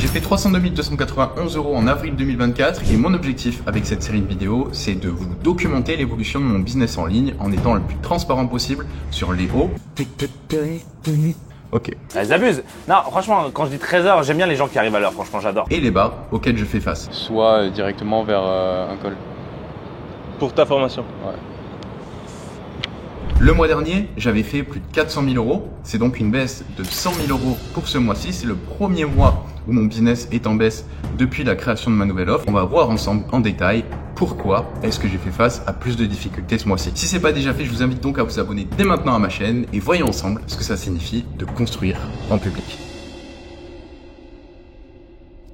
J'ai fait 302 291 € en avril 2024 et mon objectif avec cette série de vidéos, c'est de vous documenter l'évolution de mon business en ligne en étant le plus transparent possible sur les hauts. Ok. Elles abusent. Non, franchement, quand je dis trésor, j'aime bien les gens qui arrivent à l'heure, franchement, j'adore. Et les bas auxquels je fais face. Soit directement vers un call. Pour ta formation. Ouais. Le mois dernier, j'avais fait plus de 400 000 €. C'est donc une baisse de 100 000 € pour ce mois-ci. C'est le premier mois où mon business est en baisse depuis la création de ma nouvelle offre. On va voir ensemble en détail pourquoi est-ce que j'ai fait face à plus de difficultés ce mois-ci. Si c'est pas déjà fait, je vous invite donc à vous abonner dès maintenant à ma chaîne et voyons ensemble ce que ça signifie de construire en public.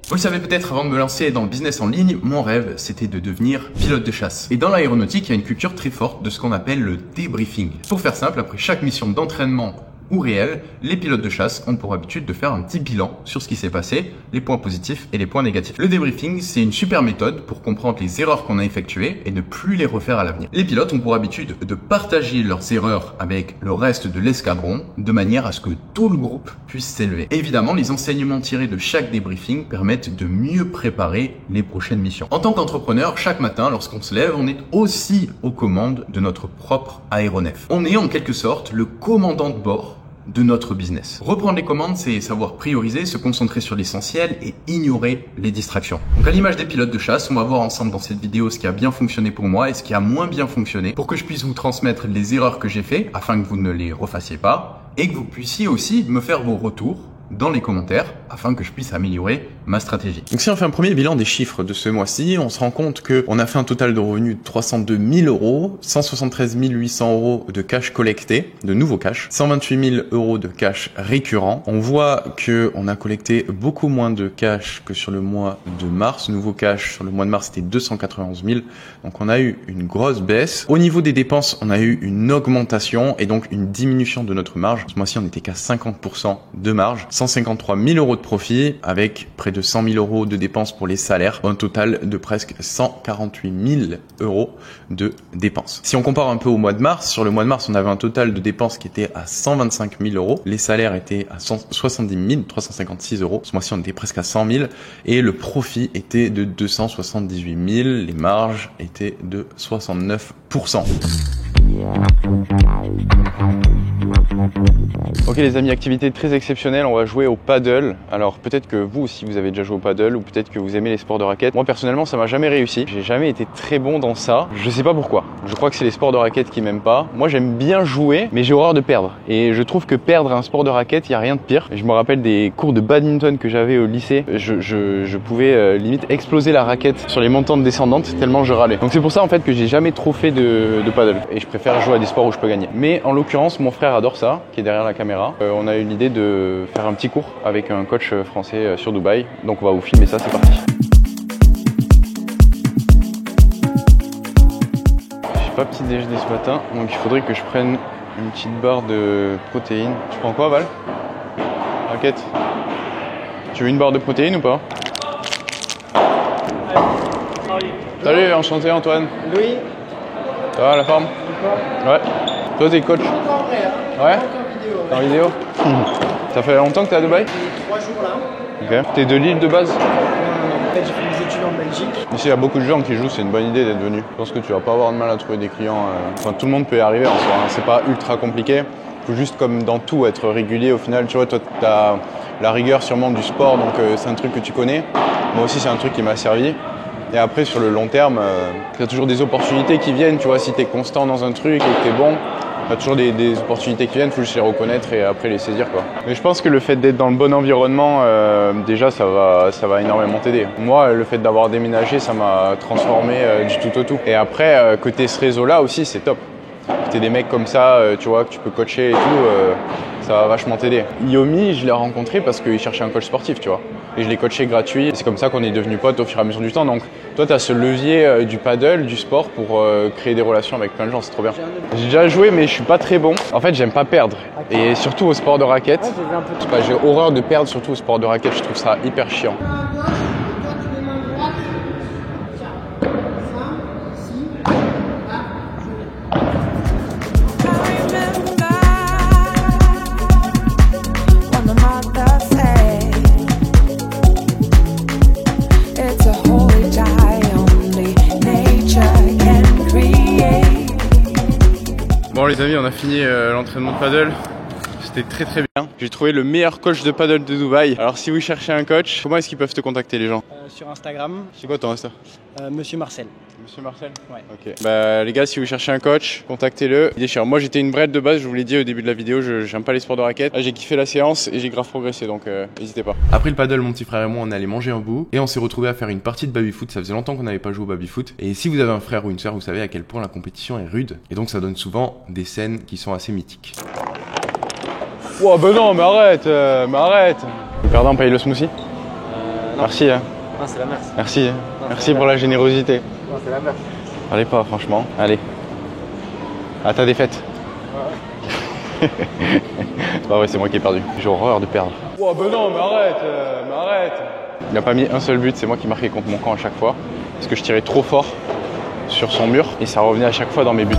Vous le savez peut-être, avant de me lancer dans le business en ligne, mon rêve, c'était de devenir pilote de chasse. Et dans l'aéronautique, il y a une culture très forte de ce qu'on appelle le débriefing. Pour faire simple, après chaque mission d'entraînement ou réel, les pilotes de chasse ont pour habitude de faire un petit bilan sur ce qui s'est passé, les points positifs et les points négatifs. Le débriefing, c'est une super méthode pour comprendre les erreurs qu'on a effectuées et ne plus les refaire à l'avenir. Les pilotes ont pour habitude de partager leurs erreurs avec le reste de l'escadron de manière à ce que tout le groupe puisse s'élever. Évidemment, les enseignements tirés de chaque débriefing permettent de mieux préparer les prochaines missions. En tant qu'entrepreneur, chaque matin, lorsqu'on se lève, on est aussi aux commandes de notre propre aéronef. On est en quelque sorte le commandant de bord de notre business. Reprendre les commandes, c'est savoir prioriser, se concentrer sur l'essentiel et ignorer les distractions. Donc à l'image des pilotes de chasse, on va voir ensemble dans cette vidéo ce qui a bien fonctionné pour moi et ce qui a moins bien fonctionné pour que je puisse vous transmettre les erreurs que j'ai fait afin que vous ne les refassiez pas et que vous puissiez aussi me faire vos retours dans les commentaires afin que je puisse améliorer ma stratégie. Donc si on fait un premier bilan des chiffres de ce mois-ci, on se rend compte qu'on a fait un total de revenus de 302 000 €, 173 800 € de cash collecté, de nouveaux cash, 128 000 € de cash récurrent. On voit qu'on a collecté beaucoup moins de cash que sur le mois de mars. Nouveau cash sur le mois de mars, c'était 291 000. Donc on a eu une grosse baisse. Au niveau des dépenses, on a eu une augmentation et donc une diminution de notre marge. Ce mois-ci, on n'était qu'à 50% de marge. 153 000 € de profit avec près de 100 000 € de dépenses pour les salaires, un total de presque 148 000 € de dépenses. Si on compare un peu au mois de mars, sur le mois de mars, on avait un total de dépenses qui était à 125 000 €. Les salaires étaient à 170 356 €. Ce mois-ci, on était presque à 100 000 et le profit était de 278 000. Les marges étaient de 69%. Ok les amis, activité très exceptionnelle, on va jouer au paddle. Alors peut-être que vous aussi vous avez déjà joué au paddle ou peut-être que vous aimez les sports de raquettes. Moi personnellement ça m'a jamais réussi, j'ai jamais été très bon dans ça. Je sais pas pourquoi, je crois que c'est les sports de raquettes qui m'aiment pas. Moi j'aime bien jouer mais j'ai horreur de perdre. Et je trouve que perdre un sport de raquette, il n'y a rien de pire. Je me rappelle des cours de badminton que j'avais au lycée, je pouvais limite exploser la raquette sur les montantes descendantes tellement je râlais. Donc c'est pour ça en fait que j'ai jamais trop fait de paddle et je préfère jouer à des sports où je peux gagner. Mais en l'occurrence mon frère adore ça, qui est derrière la caméra. On a eu l'idée de faire un petit cours avec un coach français sur Dubaï. Donc on va vous filmer ça, c'est parti. J'ai pas petit déjeuner ce matin, donc il faudrait que je prenne une petite barre de protéines. Tu prends quoi Val? Raquette. Tu veux une barre de protéines ou pas? Salut, enchanté Antoine. Louis. Ça va la forme? Ouais. Toi t'es coach? Ouais. En vidéo. Ça fait longtemps que t'es à Dubaï? 3 jours là. Ok. T'es de Lille de base? Non. En fait, j'ai fait mes études en Belgique. Ici, il y a beaucoup de gens qui jouent, c'est une bonne idée d'être venu. Je pense que tu vas pas avoir de mal à trouver des clients. Enfin, tout le monde peut y arriver en soi, hein. C'est pas ultra compliqué. Il faut juste, comme dans tout, être régulier. Au final, tu vois, toi, t'as la rigueur sûrement du sport, donc c'est un truc que tu connais. Moi aussi, c'est un truc qui m'a servi. Et après, sur le long terme, t'as toujours des opportunités qui viennent. Tu vois, si t'es constant dans un truc et que t'es bon, il y a toujours des opportunités qui viennent, il faut juste les reconnaître et après les saisir quoi. Mais je pense que le fait d'être dans le bon environnement, déjà ça va énormément t'aider. Moi, le fait d'avoir déménagé, ça m'a transformé du tout au tout. Et après, côté ce réseau-là aussi, c'est top. Que t'aies des mecs comme ça, tu vois, que tu peux coacher et tout, ça va vachement t'aider. Yomi, je l'ai rencontré parce qu'il cherchait un coach sportif, tu vois. Et je l'ai coaché gratuit. C'est comme ça qu'on est devenus potes au fur et à mesure du temps. Donc toi, tu as ce levier du paddle, du sport pour créer des relations avec plein de gens. C'est trop bien. J'ai déjà joué, mais je suis pas très bon. En fait, j'aime pas perdre. Et surtout au sport de raquette. J'ai horreur de perdre, surtout au sport de raquette. Je trouve ça hyper chiant. les amis, on a fini l'entraînement de paddle. C'était très très bien. J'ai trouvé le meilleur coach de paddle de Dubaï. Alors si vous cherchez un coach, comment est-ce qu'ils peuvent te contacter les gens? Sur Instagram, C'est quoi ton Insta? Monsieur Marcel. Monsieur Marcel? Ouais. Ok. Bah les gars, si vous cherchez un coach, contactez-le. Il déchire. Moi j'étais une brette de base, je vous l'ai dit au début de la vidéo, j'aime pas les sports de raquettes. Là j'ai kiffé la séance et j'ai grave progressé, donc n'hésitez pas. Après le paddle, mon petit frère et moi, on allait manger un bout et on s'est retrouvé à faire une partie de baby-foot. Ça faisait longtemps qu'on n'avait pas joué au baby-foot. Et si vous avez un frère ou une sœur, vous savez à quel point la compétition est rude. Et donc ça donne souvent des scènes qui sont assez mythiques. Oh bah non, mais arrête, Le perdant paye le smoothie? Merci. Hein. Non, c'est la merde. Merci. Merci pour la générosité. Non, c'est la merde. Allez pas, franchement. Allez. À ta défaite. C'est pas vrai, c'est moi qui ai perdu. J'ai horreur de perdre. Oh bah non, mais arrête. Il a pas mis un seul but, c'est moi qui marquais contre mon camp à chaque fois. Parce que je tirais trop fort sur son mur et ça revenait à chaque fois dans mes buts.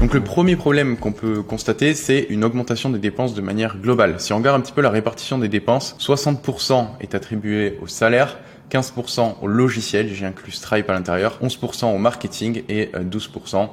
Donc le premier problème qu'on peut constater, c'est une augmentation des dépenses de manière globale. Si on regarde un petit peu la répartition des dépenses, 60% est attribué au salaire, 15% au logiciel, j'ai inclus Stripe à l'intérieur, 11% au marketing et 12%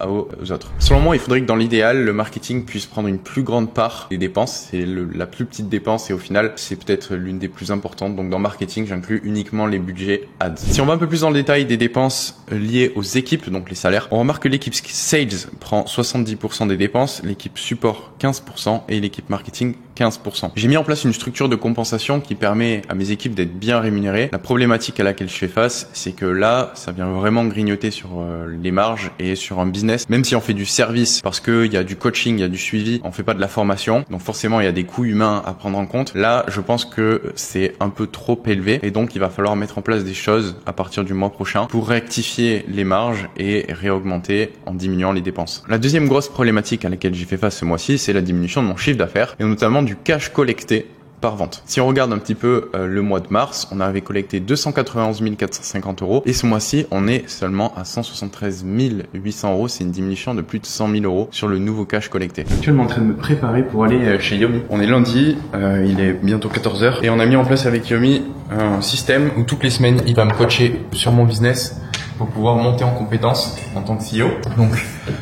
aux autres. Selon moi, il faudrait que dans l'idéal, le marketing puisse prendre une plus grande part des dépenses. C'est la plus petite dépense et au final, c'est peut-être l'une des plus importantes. Donc dans marketing, j'inclus uniquement les budgets ads. Si on va un peu plus dans le détail des dépenses liées aux équipes, donc les salaires, on remarque que l'équipe Sales prend 70% des dépenses, l'équipe Support 15% et l'équipe Marketing 15%. J'ai mis en place une structure de compensation qui permet à mes équipes d'être bien rémunérées. La problématique à laquelle je fais face, c'est que là, ça vient vraiment grignoter sur les marges et sur un business. Même si on fait du service, parce qu'il y a du coaching, il y a du suivi, on fait pas de la formation. Donc forcément, il y a des coûts humains à prendre en compte. Là, je pense que c'est un peu trop élevé et donc il va falloir mettre en place des choses à partir du mois prochain pour rectifier les marges et réaugmenter en diminuant les dépenses. La deuxième grosse problématique à laquelle j'ai fait face ce mois-ci, c'est la diminution de mon chiffre d'affaires et notamment du cash collecté par vente. Si on regarde un petit peu le mois de mars, on avait collecté 291 450 euros et ce mois-ci, on est seulement à 173 800 euros. C'est une diminution de plus de 100 000 euros sur le nouveau cash collecté. Je suis actuellement en train de me préparer pour aller chez Yomi. On est lundi, il est bientôt 14h et on a mis en place avec Yomi un système où toutes les semaines, il va me coacher sur mon business pour pouvoir monter en compétences en tant que CEO. Donc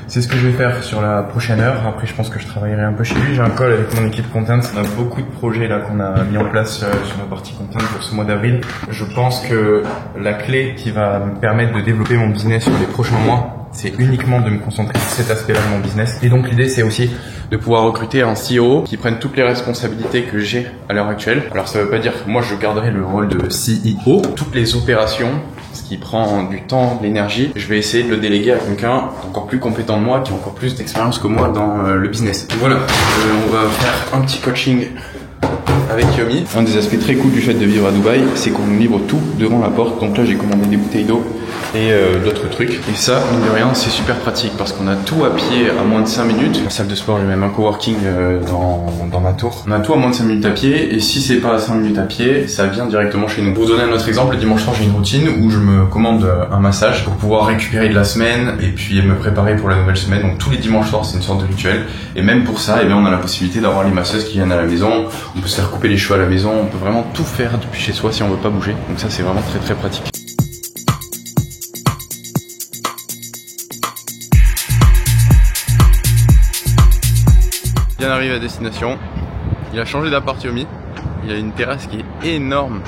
c'est ce que je vais faire sur la prochaine heure. Après je pense que je travaillerai un peu chez lui. J'ai un call avec mon équipe content. On a beaucoup de projets là qu'on a mis en place sur la partie content pour ce mois d'avril. Je pense que la clé qui va me permettre de développer mon business sur les prochains mois, c'est uniquement de me concentrer sur cet aspect-là de mon business. Et donc l'idée c'est aussi de pouvoir recruter un CEO qui prenne toutes les responsabilités que j'ai à l'heure actuelle. Alors ça veut pas dire que moi je garderai le rôle de CEO. Toutes les opérations, ce qui prend du temps, de l'énergie, je vais essayer de le déléguer à quelqu'un encore plus compétent que moi, qui a encore plus d'expérience que moi dans le business. Donc voilà, on va faire un petit coaching avec Yomi. Un des aspects très cool du fait de vivre à Dubaï, c'est qu'on nous livre tout devant la porte. Donc là, j'ai commandé des bouteilles d'eau et d'autres trucs. Et ça, mine de rien, c'est super pratique parce qu'on a tout à pied à moins de 5 minutes. La salle de sport, j'ai même un coworking dans ma tour. On a tout à moins de 5 minutes à pied et si c'est pas à 5 minutes à pied, ça vient directement chez nous. Pour vous donner un autre exemple, le dimanche soir, j'ai une routine où je me commande un massage pour pouvoir récupérer de la semaine et puis me préparer pour la nouvelle semaine. Donc tous les dimanches soirs, c'est une sorte de rituel. Et même pour ça, on a la possibilité d'avoir les masseuses qui viennent à la maison. On peut se faire couper les cheveux à la maison. On peut vraiment tout faire depuis chez soi si on veut pas bouger. Donc ça, c'est vraiment très très pratique. Bien arrivé à destination. Il a changé d'appart Yomi. Il a une terrasse qui est énorme.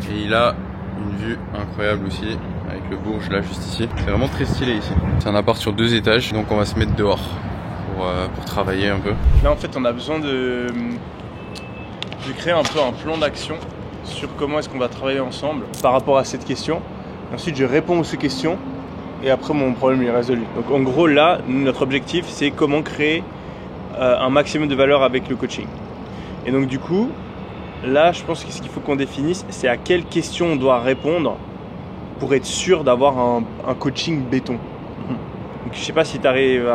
Et il a une vue incroyable aussi. Avec le Bourges là juste ici. C'est vraiment très stylé ici. C'est un appart sur 2 étages. Donc on va se mettre dehors pour travailler un peu. Là en fait on a besoin de créer un peu un plan d'action sur comment est-ce qu'on va travailler ensemble par rapport à cette question. Ensuite je réponds à ces questions et après mon problème est résolu. Donc en gros là notre objectif c'est comment créer un maximum de valeur avec le coaching. Et donc du coup là je pense que ce qu'il faut qu'on définisse c'est à quelles questions on doit répondre pour être sûr d'avoir un coaching béton. Donc, je sais pas si tu arrives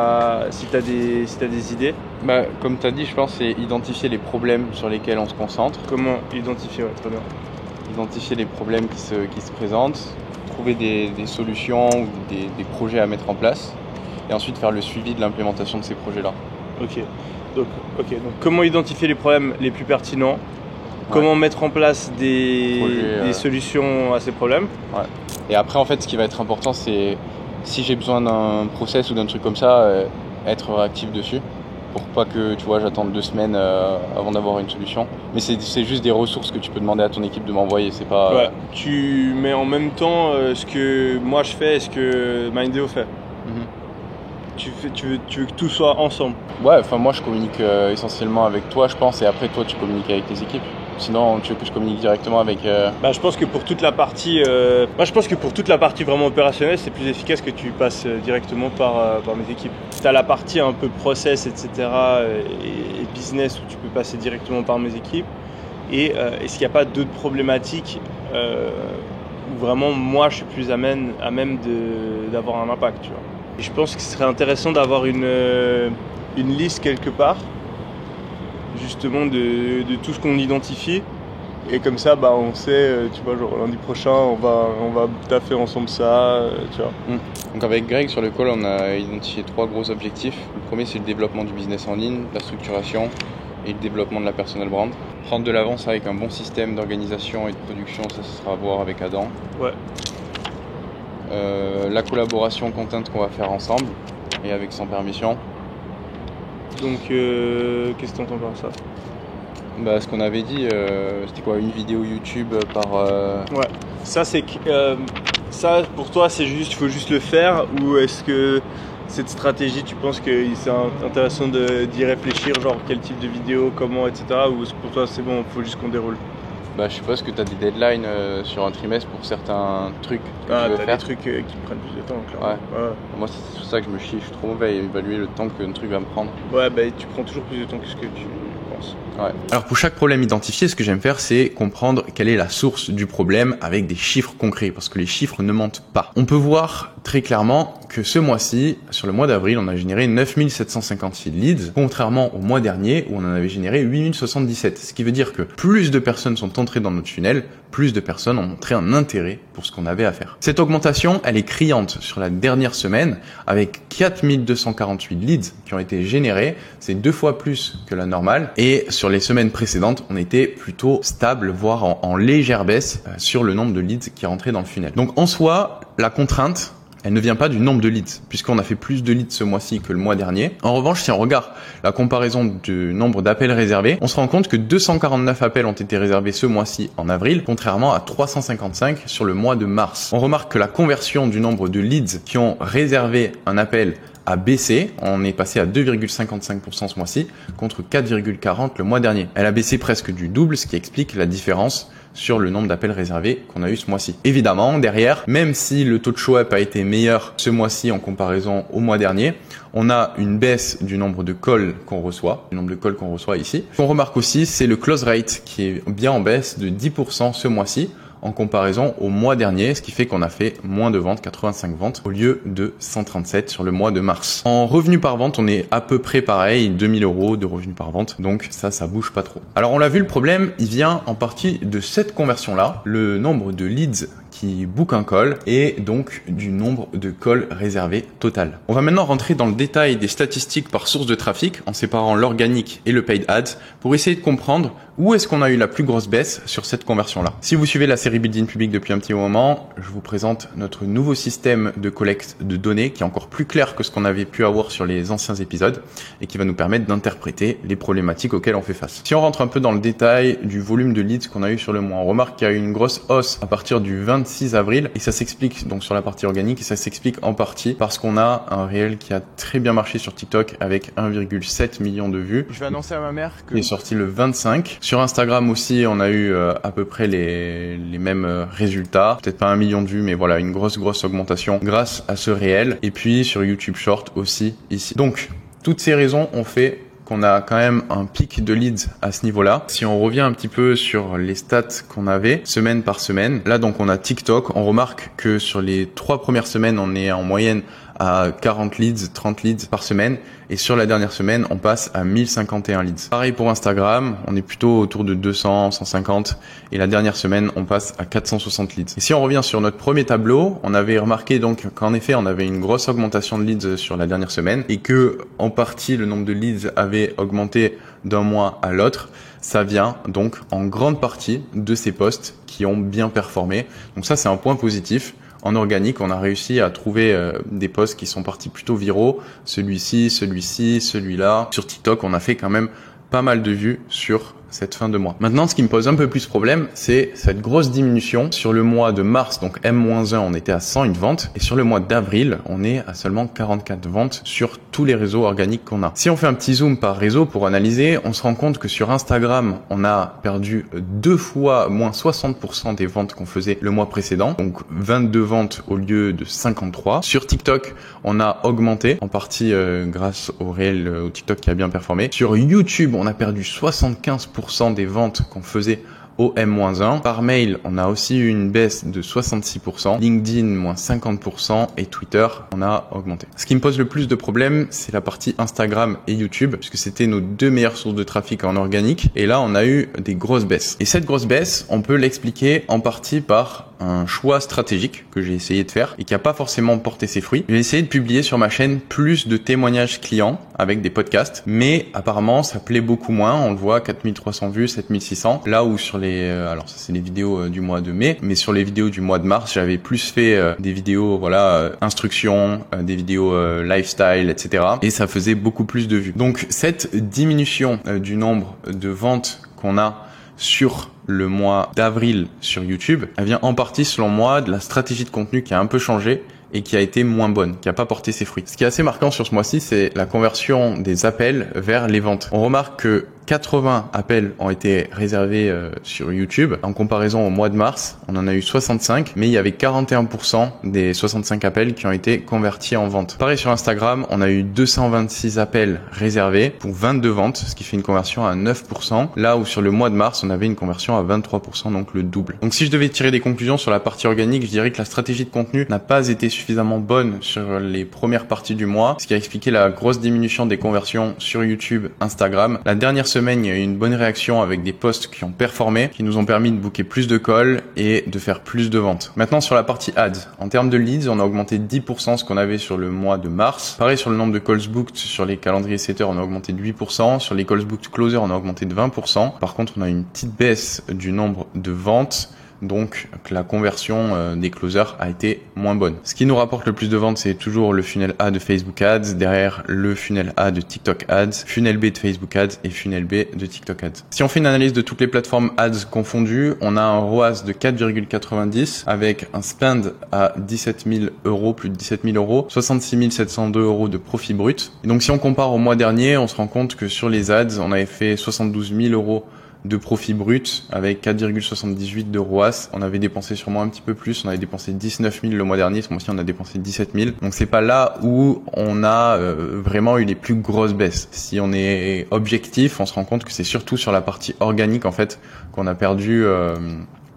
si tu as des idées. Bah, comme tu as dit, je pense c'est identifier les problèmes sur lesquels on se concentre. Comment identifier, ouais, très bien. Identifier les problèmes qui se présentent, trouver des solutions ou des projets à mettre en place et ensuite faire le suivi de l'implémentation de ces projets-là. Ok, donc comment identifier les problèmes les plus pertinents, comment mettre en place des solutions à ces problèmes. Ouais. Et après en fait ce qui va être important c'est si j'ai besoin d'un process ou d'un truc comme ça, être réactif dessus. Pour pas que tu vois j'attende 2 semaines avant d'avoir une solution. Mais c'est juste des ressources que tu peux demander à ton équipe de m'envoyer, c'est pas... Ouais. Tu mets en même temps ce que moi je fais et ce que Mindeo fait. Tu veux que tout soit ensemble. Ouais, enfin moi je communique essentiellement avec toi je pense, et après toi tu communiques avec tes équipes. Sinon tu veux que je communique directement avec... Je pense que pour toute la partie vraiment opérationnelle, c'est plus efficace que tu passes directement par mes équipes. Tu as la partie un peu process, etc. et business où tu peux passer directement par mes équipes. Et est-ce qu'il n'y a pas d'autres problématiques où vraiment moi je suis plus à même d'avoir un impact, tu vois. Et je pense que ce serait intéressant d'avoir une liste quelque part, justement de tout ce qu'on identifie. Et comme ça, on sait, tu vois, genre lundi prochain, on va taffer ensemble ça, tu vois. Donc avec Greg, sur le call, on a identifié 3 gros objectifs. Le premier, c'est le développement du business en ligne, la structuration et le développement de la personal brand. Prendre de l'avance avec un bon système d'organisation et de production, ça sera à voir avec Adam. Ouais. La collaboration content qu'on va faire ensemble et avec Sans Permission. Donc qu'est-ce que tu entends par ça? Ce qu'on avait dit, c'était quoi, une vidéo YouTube par... Ouais, ça c'est que ça pour toi c'est juste, il faut juste le faire, ou est-ce que cette stratégie tu penses que c'est intéressant d'y réfléchir, genre quel type de vidéo, comment, etc. ou pour toi c'est bon, il faut juste qu'on déroule? Je sais pas, est-ce que tu as des deadlines sur un trimestre pour certains trucs que tu veux faire? T'as des trucs qui prennent plus de temps, clairement. Ouais. Moi c'est sur ça que je me chie, je suis trop mauvais à évaluer le temps qu'un truc va me prendre. Ouais, tu prends toujours plus de temps que ce que tu penses. Ouais. Alors pour chaque problème identifié, ce que j'aime faire, c'est comprendre quelle est la source du problème avec des chiffres concrets, parce que les chiffres ne mentent pas. On peut voir très clairement que ce mois-ci, sur le mois d'avril, on a généré 9756 leads, contrairement au mois dernier où on en avait généré 8077. Ce qui veut dire que plus de personnes sont entrées dans notre funnel, plus de personnes ont montré un intérêt pour ce qu'on avait à faire. Cette augmentation, elle est criante sur la dernière semaine, avec 4248 leads qui ont été générés. C'est 2 fois plus que la normale. Et sur les semaines précédentes, on était plutôt stable, voire en légère baisse sur le nombre de leads qui rentraient dans le funnel. Donc en soi, la contrainte, elle ne vient pas du nombre de leads, puisqu'on a fait plus de leads ce mois-ci que le mois dernier. En revanche, si on regarde la comparaison du nombre d'appels réservés, on se rend compte que 249 appels ont été réservés ce mois-ci en avril, contrairement à 355 sur le mois de mars. On remarque que la conversion du nombre de leads qui ont réservé un appel a baissé. On est passé à 2,55% ce mois-ci contre 4,40% le mois dernier. Elle a baissé presque du double, ce qui explique la différence sur le nombre d'appels réservés qu'on a eu ce mois-ci. Évidemment, derrière, même si le taux de show-up a été meilleur ce mois-ci en comparaison au mois dernier, on a une baisse du nombre de calls qu'on reçoit, ici. Ce qu'on remarque aussi, c'est le close rate qui est bien en baisse de 10% ce mois-ci en comparaison au mois dernier, ce qui fait qu'on a fait moins de ventes, 85 ventes au lieu de 137 sur le mois de mars. En revenu par vente, on est à peu près pareil, 2000 € de revenus par vente, donc ça bouge pas trop. Alors on l'a vu, le problème, il vient en partie de cette conversion-là, le nombre de leads qui book un call et donc du nombre de calls réservés total. On va maintenant rentrer dans le détail des statistiques par source de trafic en séparant l'organique et le paid ads pour essayer de comprendre où est-ce qu'on a eu la plus grosse baisse sur cette conversion-là. Si vous suivez la série Building Public depuis un petit moment, je vous présente notre nouveau système de collecte de données qui est encore plus clair que ce qu'on avait pu avoir sur les anciens épisodes et qui va nous permettre d'interpréter les problématiques auxquelles on fait face. Si on rentre un peu dans le détail du volume de leads qu'on a eu sur le mois, on remarque qu'il y a eu une grosse hausse à partir du 26 avril et ça s'explique donc sur la partie organique et ça s'explique en partie parce qu'on a un réel qui a très bien marché sur TikTok avec 1,7 million de vues. Je vais annoncer à ma mère que... Il est sorti le 25. Sur Instagram aussi, on a eu à peu près les mêmes résultats. Peut-être pas 1 million de vues, mais voilà, une grosse augmentation grâce à ce réel. Et puis sur YouTube Short aussi ici. Donc, toutes ces raisons ont fait qu'on a quand même un pic de leads à ce niveau-là. Si on revient un petit peu sur les stats qu'on avait semaine par semaine, là donc on a TikTok, on remarque que sur les 3 premières semaines, on est en moyenne à 40 leads, 30 leads par semaine et sur la dernière semaine, on passe à 1051 leads. Pareil pour Instagram, on est plutôt autour de 200, 150 et la dernière semaine, on passe à 460 leads. Et si on revient sur notre premier tableau, on avait remarqué donc qu'en effet, on avait une grosse augmentation de leads sur la dernière semaine et que en partie, le nombre de leads avait augmenté d'un mois à l'autre. Ça vient donc en grande partie de ces posts qui ont bien performé. Donc ça, c'est un point positif. en organique, on a réussi à trouver des posts qui sont partis plutôt viraux. Celui-ci, celui-là. Sur TikTok, on a fait quand même pas mal de vues sur cette fin de mois. Maintenant, ce qui me pose un peu plus problème, c'est cette grosse diminution. Sur le mois de mars, donc M-1, on était à 101 ventes. Et sur le mois d'avril, on est à seulement 44 ventes sur tous les réseaux organiques qu'on a. Si on fait un petit zoom par réseau pour analyser, on se rend compte que sur Instagram, on a perdu 2 fois moins 60% des ventes qu'on faisait le mois précédent. Donc 22 ventes au lieu de 53. Sur TikTok, on a augmenté, en partie grâce au réel, au TikTok qui a bien performé. Sur YouTube, on a perdu 75% des ventes qu'on faisait au M-1. Par mail, on a aussi eu une baisse de 66%. LinkedIn, moins 50%. Et Twitter, on a augmenté. Ce qui me pose le plus de problèmes, c'est la partie Instagram et YouTube, puisque c'était nos 2 meilleures sources de trafic en organique. Et là, on a eu des grosses baisses. Et cette grosse baisse, on peut l'expliquer en partie par un choix stratégique que j'ai essayé de faire et qui n'a pas forcément porté ses fruits. J'ai essayé de publier sur ma chaîne plus de témoignages clients avec des podcasts, mais apparemment ça plaît beaucoup moins. On le voit, 4300 vues, 7600. Là où sur les, alors ça c'est les vidéos du mois de mai, mais sur les vidéos du mois de mars, j'avais plus fait des vidéos, instructions, des vidéos lifestyle, etc. Et ça faisait beaucoup plus de vues. Donc cette diminution du nombre de ventes qu'on a sur le mois d'avril sur YouTube, elle vient en partie, selon moi, de la stratégie de contenu qui a un peu changé et qui a été moins bonne, qui a pas porté ses fruits. Ce qui est assez marquant sur ce mois-ci, c'est la conversion des appels vers les ventes. On remarque que 80 appels ont été réservés sur YouTube. En comparaison au mois de mars, on en a eu 65, mais il y avait 41% des 65 appels qui ont été convertis en vente. Pareil sur Instagram, on a eu 226 appels réservés pour 22 ventes, ce qui fait une conversion à 9%. Là où sur le mois de mars, on avait une conversion à 23%, donc le double. Donc si je devais tirer des conclusions sur la partie organique, je dirais que la stratégie de contenu n'a pas été suffisamment bonne sur les premières parties du mois, ce qui a expliqué la grosse diminution des conversions sur YouTube, Instagram. La dernière semaine, il y a eu une bonne réaction avec des posts qui ont performé, qui nous ont permis de booker plus de calls et de faire plus de ventes. Maintenant, sur la partie ads, en termes de leads, on a augmenté 10% ce qu'on avait sur le mois de mars. Pareil sur le nombre de calls booked sur les calendriers setters, on a augmenté de 8%. Sur les calls booked closer, on a augmenté de 20%. Par contre, on a une petite baisse du nombre de ventes. Donc la conversion des closers a été moins bonne. Ce qui nous rapporte le plus de ventes, c'est toujours le funnel A de Facebook Ads, derrière le funnel A de TikTok Ads, funnel B de Facebook Ads et funnel B de TikTok Ads. Si on fait une analyse de toutes les plateformes Ads confondues, on a un ROAS de 4,90 avec un spend à 17 000 euros, plus de 17 000 euros, 66 702 euros de profit brut. Et donc si on compare au mois dernier, on se rend compte que sur les ads, on avait fait 72 000 euros de profit brut avec 4,78 de ROAS. On avait dépensé sûrement un petit peu plus. On avait dépensé 19 000 le mois dernier. Ce mois-ci, on a dépensé 17 000. Donc, c'est pas là où on a vraiment eu les plus grosses baisses. Si on est objectif, on se rend compte que c'est surtout sur la partie organique, en fait, qu'on a perdu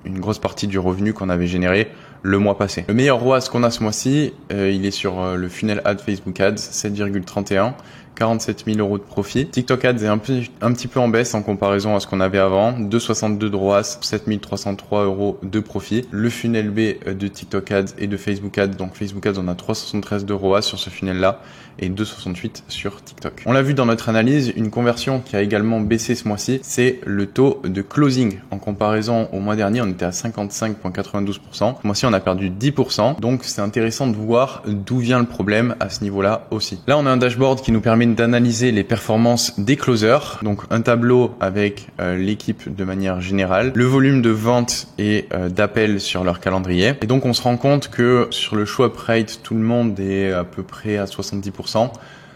une grosse partie du revenu qu'on avait généré le mois passé. Le meilleur ROAS qu'on a ce mois-ci, il est sur le funnel ad Facebook Ads, 7,31. 47 000 euros de profit. TikTok Ads est un petit peu en baisse en comparaison à ce qu'on avait avant. 2,62 de ROAS, 7 303 euros de profit. Le funnel B de TikTok Ads et de Facebook Ads. Donc Facebook Ads, on a 3,73 de ROAS sur ce funnel-là et 2,68 sur TikTok. On l'a vu dans notre analyse, une conversion qui a également baissé ce mois-ci, c'est le taux de closing. En comparaison au mois dernier, on était à 55,92%. Ce mois-ci, on a perdu 10%. Donc c'est intéressant de voir d'où vient le problème à ce niveau-là aussi. Là, on a un dashboard qui nous permet d'analyser les performances des closers, donc un tableau avec l'équipe de manière générale, le volume de ventes et d'appels sur leur calendrier. Et donc on se rend compte que sur le show up rate, tout le monde est à peu près à 70%,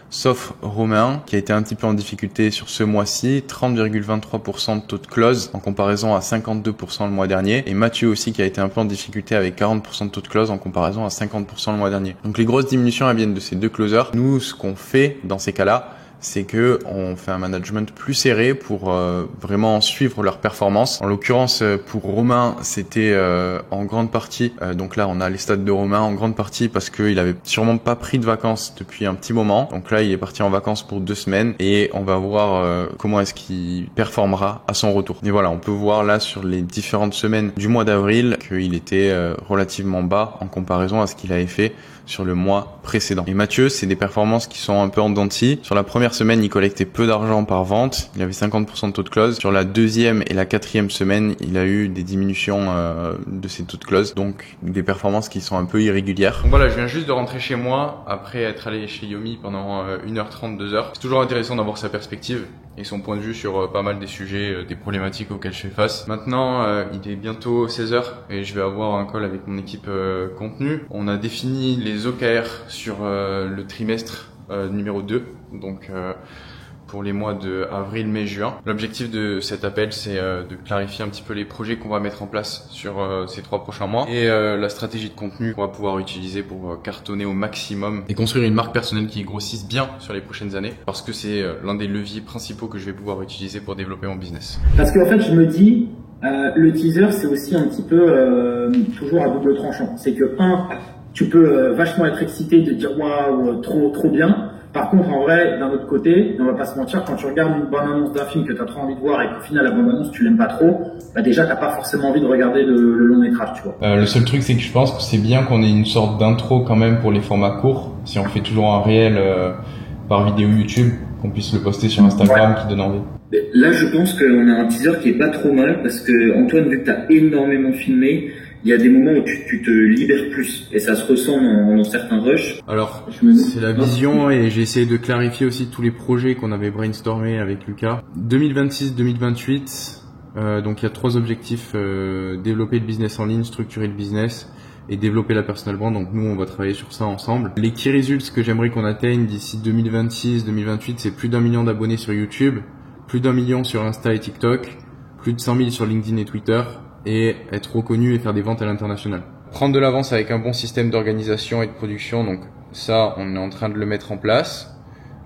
sauf Romain qui a été un petit peu en difficulté sur ce mois-ci, 30,23% de taux de close en comparaison à 52% le mois dernier, et Mathieu aussi qui a été un peu en difficulté avec 40% de taux de close en comparaison à 50% le mois dernier. Donc les grosses diminutions elles viennent de ces deux closers. Nous, ce qu'on fait dans ces cas-là, c'est que on fait un management plus serré pour vraiment suivre leur performance. En l'occurrence, pour Romain, c'était en grande partie, donc là on a les stats de Romain en grande partie parce qu'il avait sûrement pas pris de vacances depuis un petit moment. Donc là il est parti en vacances pour 2 semaines et on va voir comment est-ce qu'il performera à son retour. Et voilà, on peut voir là sur les différentes semaines du mois d'avril qu'il était relativement bas en comparaison à ce qu'il avait fait sur le mois précédent. Et Mathieu, c'est des performances qui sont un peu en dents de scie. Sur la première semaine, il collectait peu d'argent par vente. Il avait 50% de taux de close. Sur la deuxième et la quatrième semaine, il a eu des diminutions de ses taux de close. Donc, des performances qui sont un peu irrégulières. Donc voilà, je viens juste de rentrer chez moi après être allé chez Yomi pendant 1h30, 2h. C'est toujours intéressant d'avoir sa perspective et son point de vue sur pas mal des sujets, des problématiques auxquelles je fais face. Maintenant, il est bientôt 16h et je vais avoir un call avec mon équipe contenu. On a défini les OKR sur le trimestre numéro 2, donc pour les mois de avril, mai, juin. L'objectif de cet appel, c'est de clarifier un petit peu les projets qu'on va mettre en place sur ces 3 prochains mois et la stratégie de contenu qu'on va pouvoir utiliser pour cartonner au maximum et construire une marque personnelle qui grossisse bien sur les prochaines années, parce que c'est l'un des leviers principaux que je vais pouvoir utiliser pour développer mon business. Parce qu'en fait, je me dis, le teaser, c'est aussi un petit peu toujours à double tranchant. C'est que, tu peux vachement être excité de dire waouh, trop bien. Par contre, en vrai, d'un autre côté, on va pas se mentir, quand tu regardes une bonne annonce d'un film que tu as trop envie de voir et qu'au final la bonne annonce tu l'aimes pas trop, bah déjà t'as pas forcément envie de regarder le long métrage, tu vois. Le seul truc, c'est que je pense que c'est bien qu'on ait une sorte d'intro quand même pour les formats courts. Si on fait toujours un réel par vidéo YouTube, qu'on puisse le poster sur Instagram, qui donne envie. Là, je pense qu'on a un teaser qui est pas trop mal parce que Antoine, vu que t'as énormément filmé, il y a des moments où tu te libères plus et ça se ressent dans certains rushs. Alors, c'est la vision et j'ai essayé de clarifier aussi tous les projets qu'on avait brainstormé avec Lucas. 2026-2028, donc il y a 3 objectifs, développer le business en ligne, structurer le business et développer la personal brand. Donc nous, on va travailler sur ça ensemble. Les key results que j'aimerais qu'on atteigne d'ici 2026-2028, c'est plus d'1 million d'abonnés sur YouTube, plus d'1 million sur Insta et TikTok, plus de 100 000 sur LinkedIn et Twitter, et être reconnu et faire des ventes à l'international. Prendre de l'avance avec un bon système d'organisation et de production, donc ça, on est en train de le mettre en place.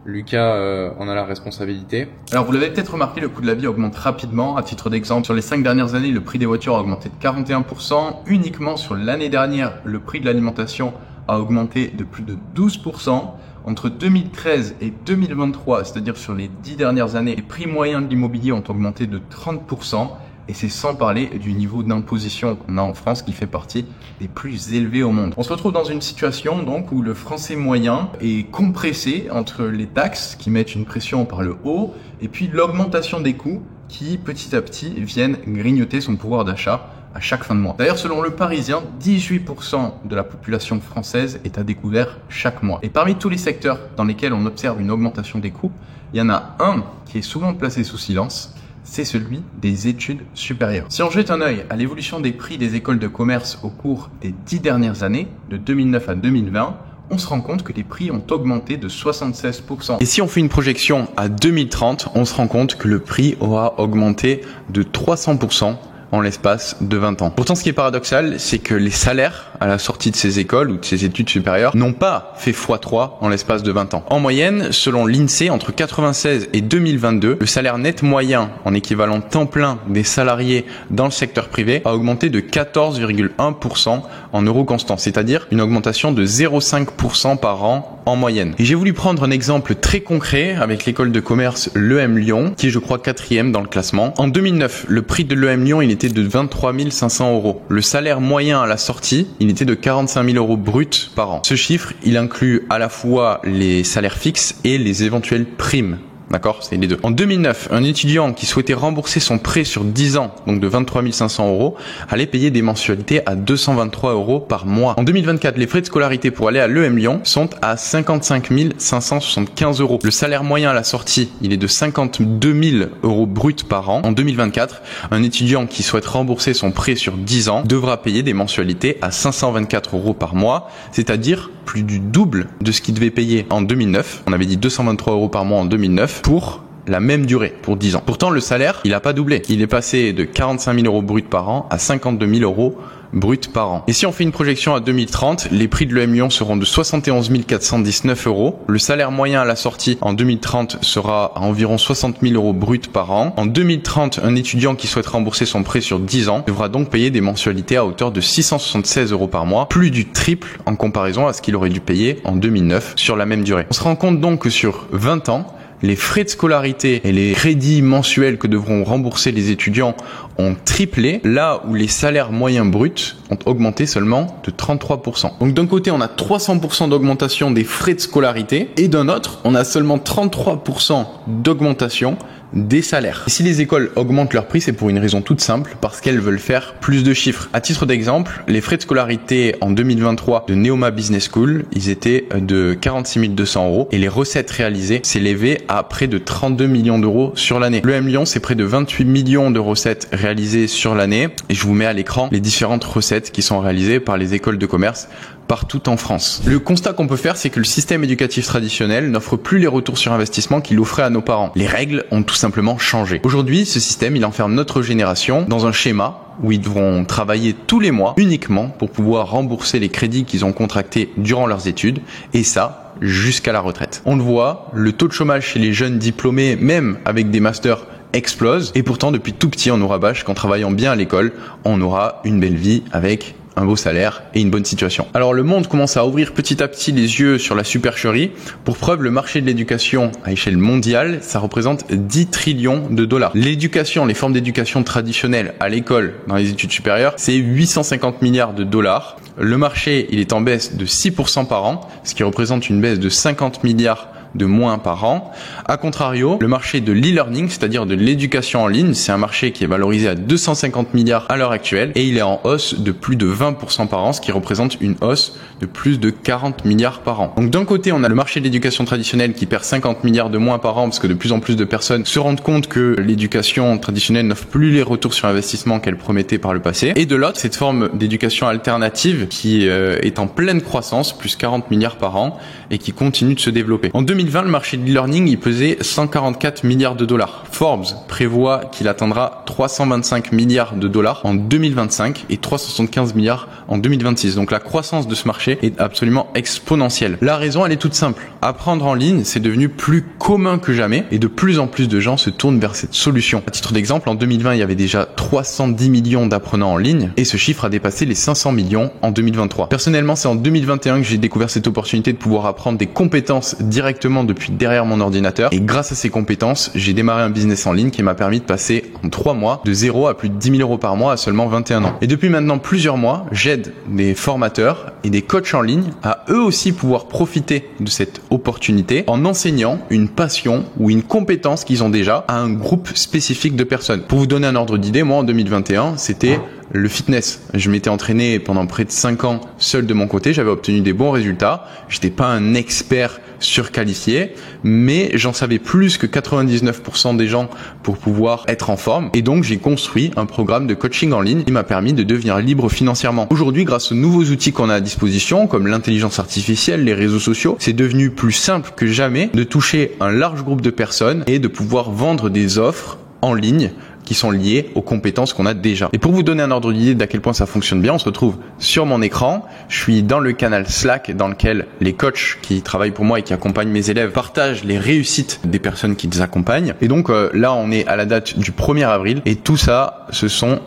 Lucas en a la responsabilité. Alors vous l'avez peut-être remarqué, le coût de la vie augmente rapidement. À titre d'exemple, sur les 5 dernières années, le prix des voitures a augmenté de 41%. Uniquement sur l'année dernière, le prix de l'alimentation a augmenté de plus de 12%. Entre 2013 et 2023, c'est-à-dire sur les 10 dernières années, les prix moyens de l'immobilier ont augmenté de 30%. Et c'est sans parler du niveau d'imposition qu'on a en France qui fait partie des plus élevés au monde. On se retrouve dans une situation donc où le français moyen est compressé entre les taxes qui mettent une pression par le haut et puis l'augmentation des coûts qui petit à petit viennent grignoter son pouvoir d'achat à chaque fin de mois. D'ailleurs, selon le Parisien, 18% de la population française est à découvert chaque mois. Et parmi tous les secteurs dans lesquels on observe une augmentation des coûts, il y en a un qui est souvent placé sous silence, c'est celui des études supérieures. Si on jette un œil à l'évolution des prix des écoles de commerce au cours des 10 dernières années, de 2009 à 2020, on se rend compte que les prix ont augmenté de 76%. Et si on fait une projection à 2030, on se rend compte que le prix aura augmenté de 300% en l'espace de 20 ans. Pourtant, ce qui est paradoxal, c'est que les salaires à la sortie de ces écoles ou de ces études supérieures n'ont pas fait x3 en l'espace de 20 ans. En moyenne, selon l'INSEE, entre 96 et 2022, le salaire net moyen en équivalent temps plein des salariés dans le secteur privé a augmenté de 14,1% en euros constants, c'est-à-dire une augmentation de 0,5% par an en moyenne. Et j'ai voulu prendre un exemple très concret avec l'école de commerce l'EM Lyon, qui est, je crois, 4e dans le classement. En 2009, le prix de l'EM Lyon, il était de 23 500 euros. Le salaire moyen à la sortie, il était de 45 000 euros bruts par an. Ce chiffre, il inclut à la fois les salaires fixes et les éventuelles primes. D'accord, c'est les deux. En 2009, un étudiant qui souhaitait rembourser son prêt sur 10 ans, donc de 23 500 euros, allait payer des mensualités à 223 euros par mois. En 2024, les frais de scolarité pour aller à l'EM Lyon sont à 55 575 euros. Le salaire moyen à la sortie, il est de 52 000 euros bruts par an. En 2024, un étudiant qui souhaite rembourser son prêt sur 10 ans devra payer des mensualités à 524 euros par mois, c'est-à-dire plus du double de ce qu'il devait payer en 2009. On avait dit 223 euros par mois en 2009. Pour la même durée, pour 10 ans. Pourtant, le salaire, il n'a pas doublé. Il est passé de 45 000 euros bruts par an à 52 000 euros brut par an. Et si on fait une projection à 2030, les prix de l'EM Lyon seront de 71 419 euros. Le salaire moyen à la sortie en 2030 sera à environ 60 000 euros brut par an. En 2030, un étudiant qui souhaite rembourser son prêt sur 10 ans devra donc payer des mensualités à hauteur de 676 euros par mois, plus du triple en comparaison à ce qu'il aurait dû payer en 2009 sur la même durée. On se rend compte donc que sur 20 ans, les frais de scolarité et les crédits mensuels que devront rembourser les étudiants ont triplé, là où les salaires moyens bruts ont augmenté seulement de 33%. Donc d'un côté, on a 300% d'augmentation des frais de scolarité, et d'un autre, on a seulement 33% d'augmentation des salaires. Et si les écoles augmentent leur prix, c'est pour une raison toute simple, parce qu'elles veulent faire plus de chiffres. À titre d'exemple, les frais de scolarité en 2023 de Neoma Business School, ils étaient de 46 200 € et les recettes réalisées s'élevaient à près de 32 millions d'euros sur l'année. L'EM Lyon, c'est près de 28 millions de recettes réalisées sur l'année, et je vous mets à l'écran les différentes recettes qui sont réalisées par les écoles de commerce partout en France. Le constat qu'on peut faire, c'est que le système éducatif traditionnel n'offre plus les retours sur investissement qu'il offrait à nos parents. Les règles ont tout simplement changé. Aujourd'hui, ce système, il enferme notre génération dans un schéma où ils devront travailler tous les mois uniquement pour pouvoir rembourser les crédits qu'ils ont contractés durant leurs études, et ça jusqu'à la retraite. On le voit, le taux de chômage chez les jeunes diplômés, même avec des masters, explose, et pourtant depuis tout petit on nous rabâche qu'en travaillant bien à l'école, on aura une belle vie avec un beau salaire et une bonne situation. Alors le monde commence à ouvrir petit à petit les yeux sur la supercherie. Pour preuve, le marché de l'éducation à échelle mondiale, ça représente 10 trillions de dollars. L'éducation, les formes d'éducation traditionnelles à l'école, dans les études supérieures, c'est 850 milliards de dollars. Le marché, il est en baisse de 6% par an, ce qui représente une baisse de 50 milliards de moins par an. A contrario, le marché de l'e-learning, c'est-à-dire de l'éducation en ligne, c'est un marché qui est valorisé à 250 milliards à l'heure actuelle, et il est en hausse de plus de 20% par an, ce qui représente une hausse de plus de 40 milliards par an. Donc d'un côté, on a le marché de l'éducation traditionnelle qui perd 50 milliards de moins par an, parce que de plus en plus de personnes se rendent compte que l'éducation traditionnelle n'offre plus les retours sur investissement qu'elle promettait par le passé. Et de l'autre, cette forme d'éducation alternative qui est en pleine croissance, plus 40 milliards par an, et qui continue de se développer. En 2020, le marché de l'e-learning, il pesait 144 milliards de dollars. Forbes prévoit qu'il atteindra 325 milliards de dollars en 2025 et 375 milliards en 2026. Donc la croissance de ce marché est absolument exponentielle. La raison, elle est toute simple. Apprendre en ligne, c'est devenu plus commun que jamais, et de plus en plus de gens se tournent vers cette solution. À titre d'exemple, en 2020, il y avait déjà 310 millions d'apprenants en ligne, et ce chiffre a dépassé les 500 millions en 2023. Personnellement, c'est en 2021 que j'ai découvert cette opportunité de pouvoir apprendre des compétences directement depuis derrière mon ordinateur, et grâce à ces compétences, j'ai démarré un business en ligne qui m'a permis de passer en 3 mois de 0 à plus de 10 000 € par mois à seulement 21 ans. Et depuis maintenant plusieurs mois, j'aide des formateurs et des coachs en ligne à eux aussi pouvoir profiter de cette opportunité en enseignant une passion ou une compétence qu'ils ont déjà à un groupe spécifique de personnes. Pour vous donner un ordre d'idée, moi en 2021, c'était le fitness. Je m'étais entraîné pendant près de 5 ans seul de mon côté, j'avais obtenu des bons résultats. J'étais pas un expert surqualifié, mais j'en savais plus que 99% des gens pour pouvoir être en forme, et donc j'ai construit un programme de coaching en ligne qui m'a permis de devenir libre financièrement. Aujourd'hui, grâce aux nouveaux outils qu'on a à disposition, comme l'intelligence artificielle, les réseaux sociaux, c'est devenu plus simple que jamais de toucher un large groupe de personnes et de pouvoir vendre des offres en ligne qui sont liées aux compétences qu'on a déjà. Et pour vous donner un ordre d'idée d'à quel point ça fonctionne bien, on se retrouve sur mon écran. Je suis dans le canal Slack dans lequel les coachs qui travaillent pour moi et qui accompagnent mes élèves partagent les réussites des personnes qui les accompagnent. Et donc là, on est à la date du 1er avril et tout ça, ce sont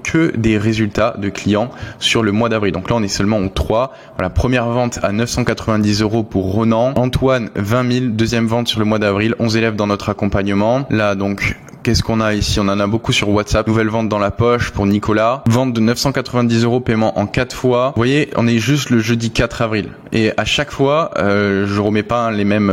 que des résultats de clients sur le mois d'avril. Donc là, on est seulement au 3. Voilà, première vente à 990 € pour Ronan. Antoine, 20 000. Deuxième vente sur le mois d'avril. 11 élèves dans notre accompagnement. Là, donc, qu'est-ce qu'on a ici? On en a beaucoup sur WhatsApp. Nouvelle vente dans la poche pour Nicolas. Vente de 990 €, paiement en 4 fois. Vous voyez, on est juste le jeudi 4 avril. Et à chaque fois, je remets pas les mêmes,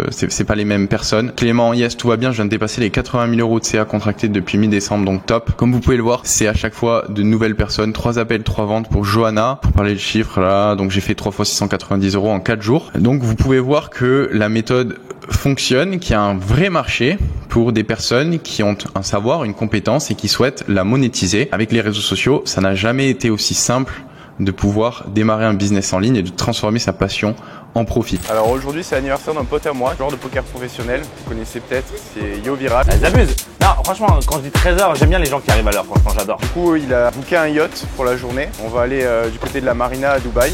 c'est pas les mêmes personnes. Clément, yes, tout va bien. Je viens de dépasser les 80 000 € de CA contractés depuis mi-décembre, donc top. Comme vous pouvez le voir, c'est à chaque fois de nouvelles personnes. 3 appels, 3 ventes pour Johanna. Pour parler de chiffres, là, donc j'ai fait 3 fois 690 € en 4 jours. Donc vous pouvez voir que la méthode fonctionne, qu'il y a un vrai marché pour des personnes qui ont un savoir, une compétence et qui souhaitent la monétiser. Avec les réseaux sociaux, ça n'a jamais été aussi simple de pouvoir démarrer un business en ligne et de transformer sa passion en profit. Alors aujourd'hui, c'est l'anniversaire d'un pote à moi, joueur de poker professionnel. Vous connaissez peut-être, c'est Yo Viral. Elles abusent. Non, franchement, quand je dis 13h, j'aime bien les gens qui arrivent à l'heure, franchement, j'adore. Du coup, il a booké un yacht pour la journée. On va aller du côté de la marina à Dubaï.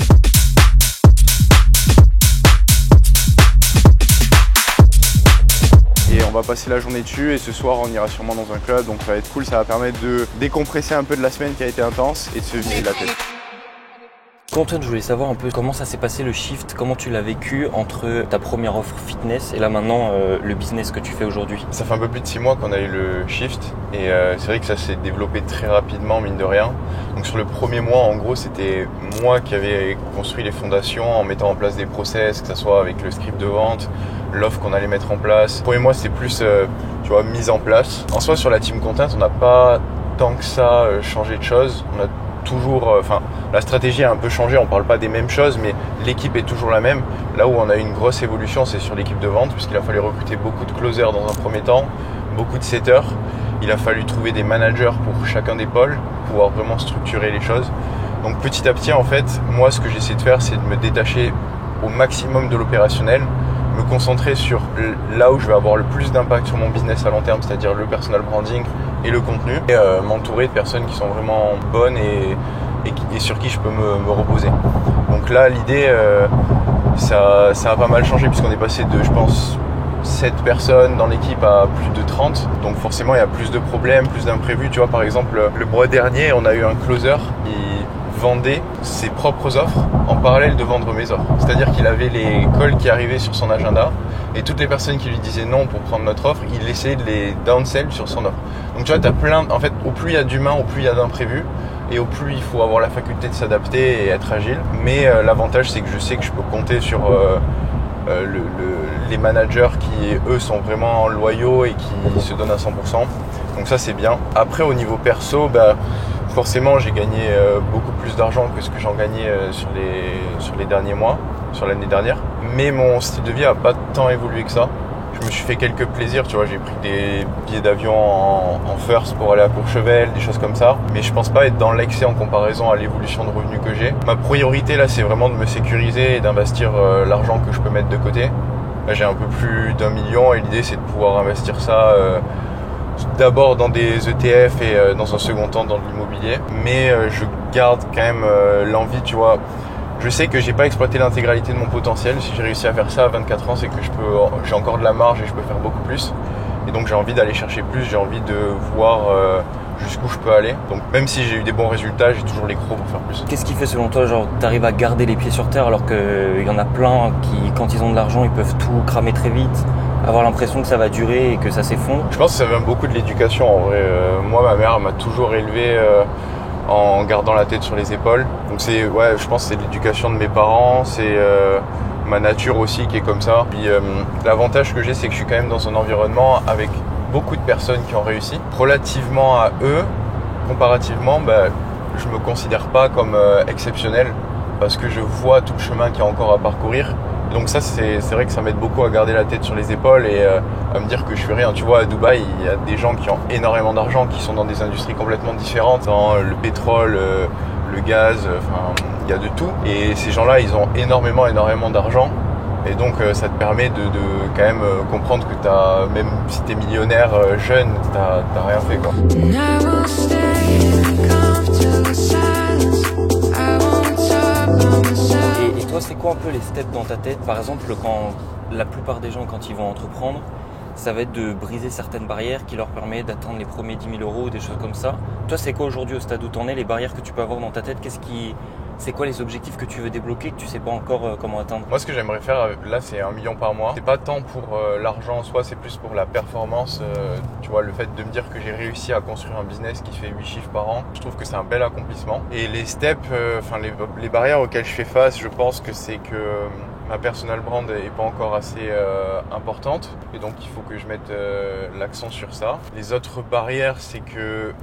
Et on va passer la journée dessus et ce soir on ira sûrement dans un club, donc ça va être cool, ça va permettre de décompresser un peu de la semaine qui a été intense et de se vider la tête. Antoine, je voulais savoir un peu comment ça s'est passé le shift, comment tu l'as vécu entre ta première offre fitness et là maintenant le business que tu fais aujourd'hui. Ça fait un peu plus de 6 mois qu'on a eu le shift et c'est vrai que ça s'est développé très rapidement, mine de rien. Donc sur le premier mois, en gros, c'était moi qui avais construit les fondations en mettant en place des process, que ce soit avec le script de vente, l'offre qu'on allait mettre en place. Le premier mois, c'était plus tu vois, mise en place. En soi, sur la team content, on n'a pas tant que ça changé de choses. On a toujours, la stratégie a un peu changé, on parle pas des mêmes choses, mais l'équipe est toujours la même. Là où on a eu une grosse évolution, c'est sur l'équipe de vente, puisqu'il a fallu recruter beaucoup de closers dans un premier temps, beaucoup de setters. Il a fallu trouver des managers pour chacun des pôles, pour pouvoir vraiment structurer les choses. Donc petit à petit, en fait, moi, ce que j'essaie de faire, c'est de me détacher au maximum de l'opérationnel, me concentrer sur là où je vais avoir le plus d'impact sur mon business à long terme, c'est-à-dire le personal branding et le contenu, et m'entourer de personnes qui sont vraiment bonnes et sur qui je peux me reposer. Donc là, l'idée, ça a pas mal changé puisqu'on est passé de, je pense, 7 personnes dans l'équipe à plus de 30. Donc forcément, il y a plus de problèmes, plus d'imprévus. Tu vois, par exemple, le mois dernier, on a eu un closer qui vendait ses propres offres en parallèle de vendre mes offres. C'est-à-dire qu'il avait les calls qui arrivaient sur son agenda et toutes les personnes qui lui disaient non pour prendre notre offre, il essayait de les downsell sur son offre. Donc tu vois, t'as plein, en fait, au plus il y a d'humains, au plus il y a d'imprévus et au plus il faut avoir la faculté de s'adapter et être agile. Mais l'avantage, c'est que je sais que je peux compter sur les managers qui, eux, sont vraiment loyaux et qui se donnent à 100%. Donc ça, c'est bien. Après, au niveau perso, forcément, j'ai gagné beaucoup plus d'argent que ce que j'en gagnais sur les derniers mois, sur l'année dernière. Mais mon style de vie a pas tant évolué que ça. Je me suis fait quelques plaisirs, tu vois, j'ai pris des billets d'avion en first pour aller à Courchevel, des choses comme ça. Mais je pense pas être dans l'excès en comparaison à l'évolution de revenus que j'ai. Ma priorité là, c'est vraiment de me sécuriser et d'investir l'argent que je peux mettre de côté. Là, j'ai un peu plus d'1 million et l'idée, c'est de pouvoir investir ça d'abord dans des ETF et dans un second temps dans de l'immobilier. Mais je garde quand même l'envie, tu vois. Je sais que j'ai pas exploité l'intégralité de mon potentiel. Si j'ai réussi à faire ça à 24 ans, c'est que j'ai encore de la marge et je peux faire beaucoup plus. Et donc j'ai envie d'aller chercher plus, j'ai envie de voir jusqu'où je peux aller. Donc même si j'ai eu des bons résultats, j'ai toujours les crocs pour faire plus. Qu'est-ce qui fait selon toi, genre, t'arrives à garder les pieds sur terre alors qu'il y en a plein qui, quand ils ont de l'argent, ils peuvent tout cramer très vite, avoir l'impression que ça va durer et que ça s'effondre? Je pense que ça vient beaucoup de l'éducation en vrai. Moi, ma mère m'a toujours élevé en gardant la tête sur les épaules. Donc c'est, ouais, je pense que c'est l'éducation de mes parents, c'est ma nature aussi qui est comme ça. Puis l'avantage que j'ai, c'est que je suis quand même dans un environnement avec beaucoup de personnes qui ont réussi. Relativement à eux, comparativement, je me considère pas comme exceptionnel parce que je vois tout le chemin qu'il y a encore à parcourir. Donc ça, c'est vrai que ça m'aide beaucoup à garder la tête sur les épaules et à me dire que je suis rien. Tu vois, à Dubaï, il y a des gens qui ont énormément d'argent, qui sont dans des industries complètement différentes, dans le pétrole, le gaz, enfin, il y a de tout. Et ces gens-là, ils ont énormément d'argent. Et donc, ça te permet de quand même comprendre que même si t'es millionnaire jeune, t'as rien fait, quoi. Et toi, c'est quoi un peu les steps dans ta tête? Par exemple, quand la plupart des gens, quand ils vont entreprendre, ça va être de briser certaines barrières qui leur permettent d'atteindre les premiers 10 000 euros, des choses comme ça. Toi, c'est quoi aujourd'hui au stade où t'en es, les barrières que tu peux avoir dans ta tête? C'est quoi les objectifs que tu veux débloquer, que tu sais pas encore comment atteindre? Moi, ce que j'aimerais faire, là, c'est 1 million par mois. C'est pas tant pour l'argent en soi, c'est plus pour la performance. Tu vois, le fait de me dire que j'ai réussi à construire un business qui fait 8 chiffres par an, je trouve que c'est un bel accomplissement. Et les steps, les barrières auxquelles je fais face, je pense que c'est que ma personal brand est pas encore assez importante. Et donc, il faut que je mette l'accent sur ça. Les autres barrières, c'est que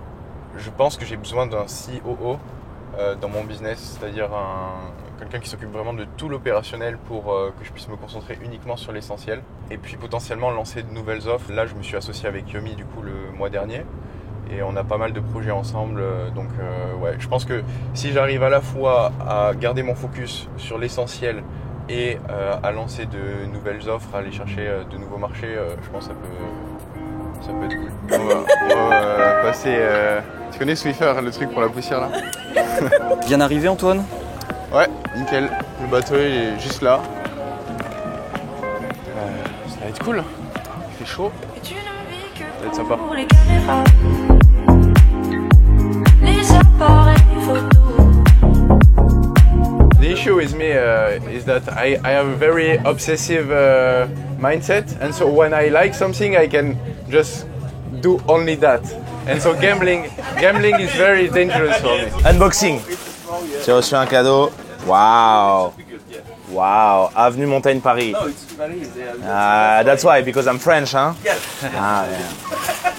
je pense que j'ai besoin d'un COO dans mon business, c'est-à-dire quelqu'un qui s'occupe vraiment de tout l'opérationnel pour que je puisse me concentrer uniquement sur l'essentiel et puis potentiellement lancer de nouvelles offres. Là, je me suis associé avec Yomi du coup le mois dernier et on a pas mal de projets ensemble, donc ouais, je pense que si j'arrive à la fois à garder mon focus sur l'essentiel et à lancer de nouvelles offres, à aller chercher de nouveaux marchés, je pense que ça peut être cool. On va passer... Tu connais Swiffer, le truc pour la poussière là? Bien arrivé, Antoine? Ouais, nickel. Le bateau il est juste là. Ça va être cool. Il fait chaud. Ça va être sympa. Les appareils photos. is that I have a very obsessive mindset, and so when I like something, I can just do only that. And so gambling is very dangerous for me. Unboxing. J'ai reçu un cadeau. Waouh. Wow, Avenue Montaigne, Paris. That's why, because I'm French, hein? Yes. Ah, yeah.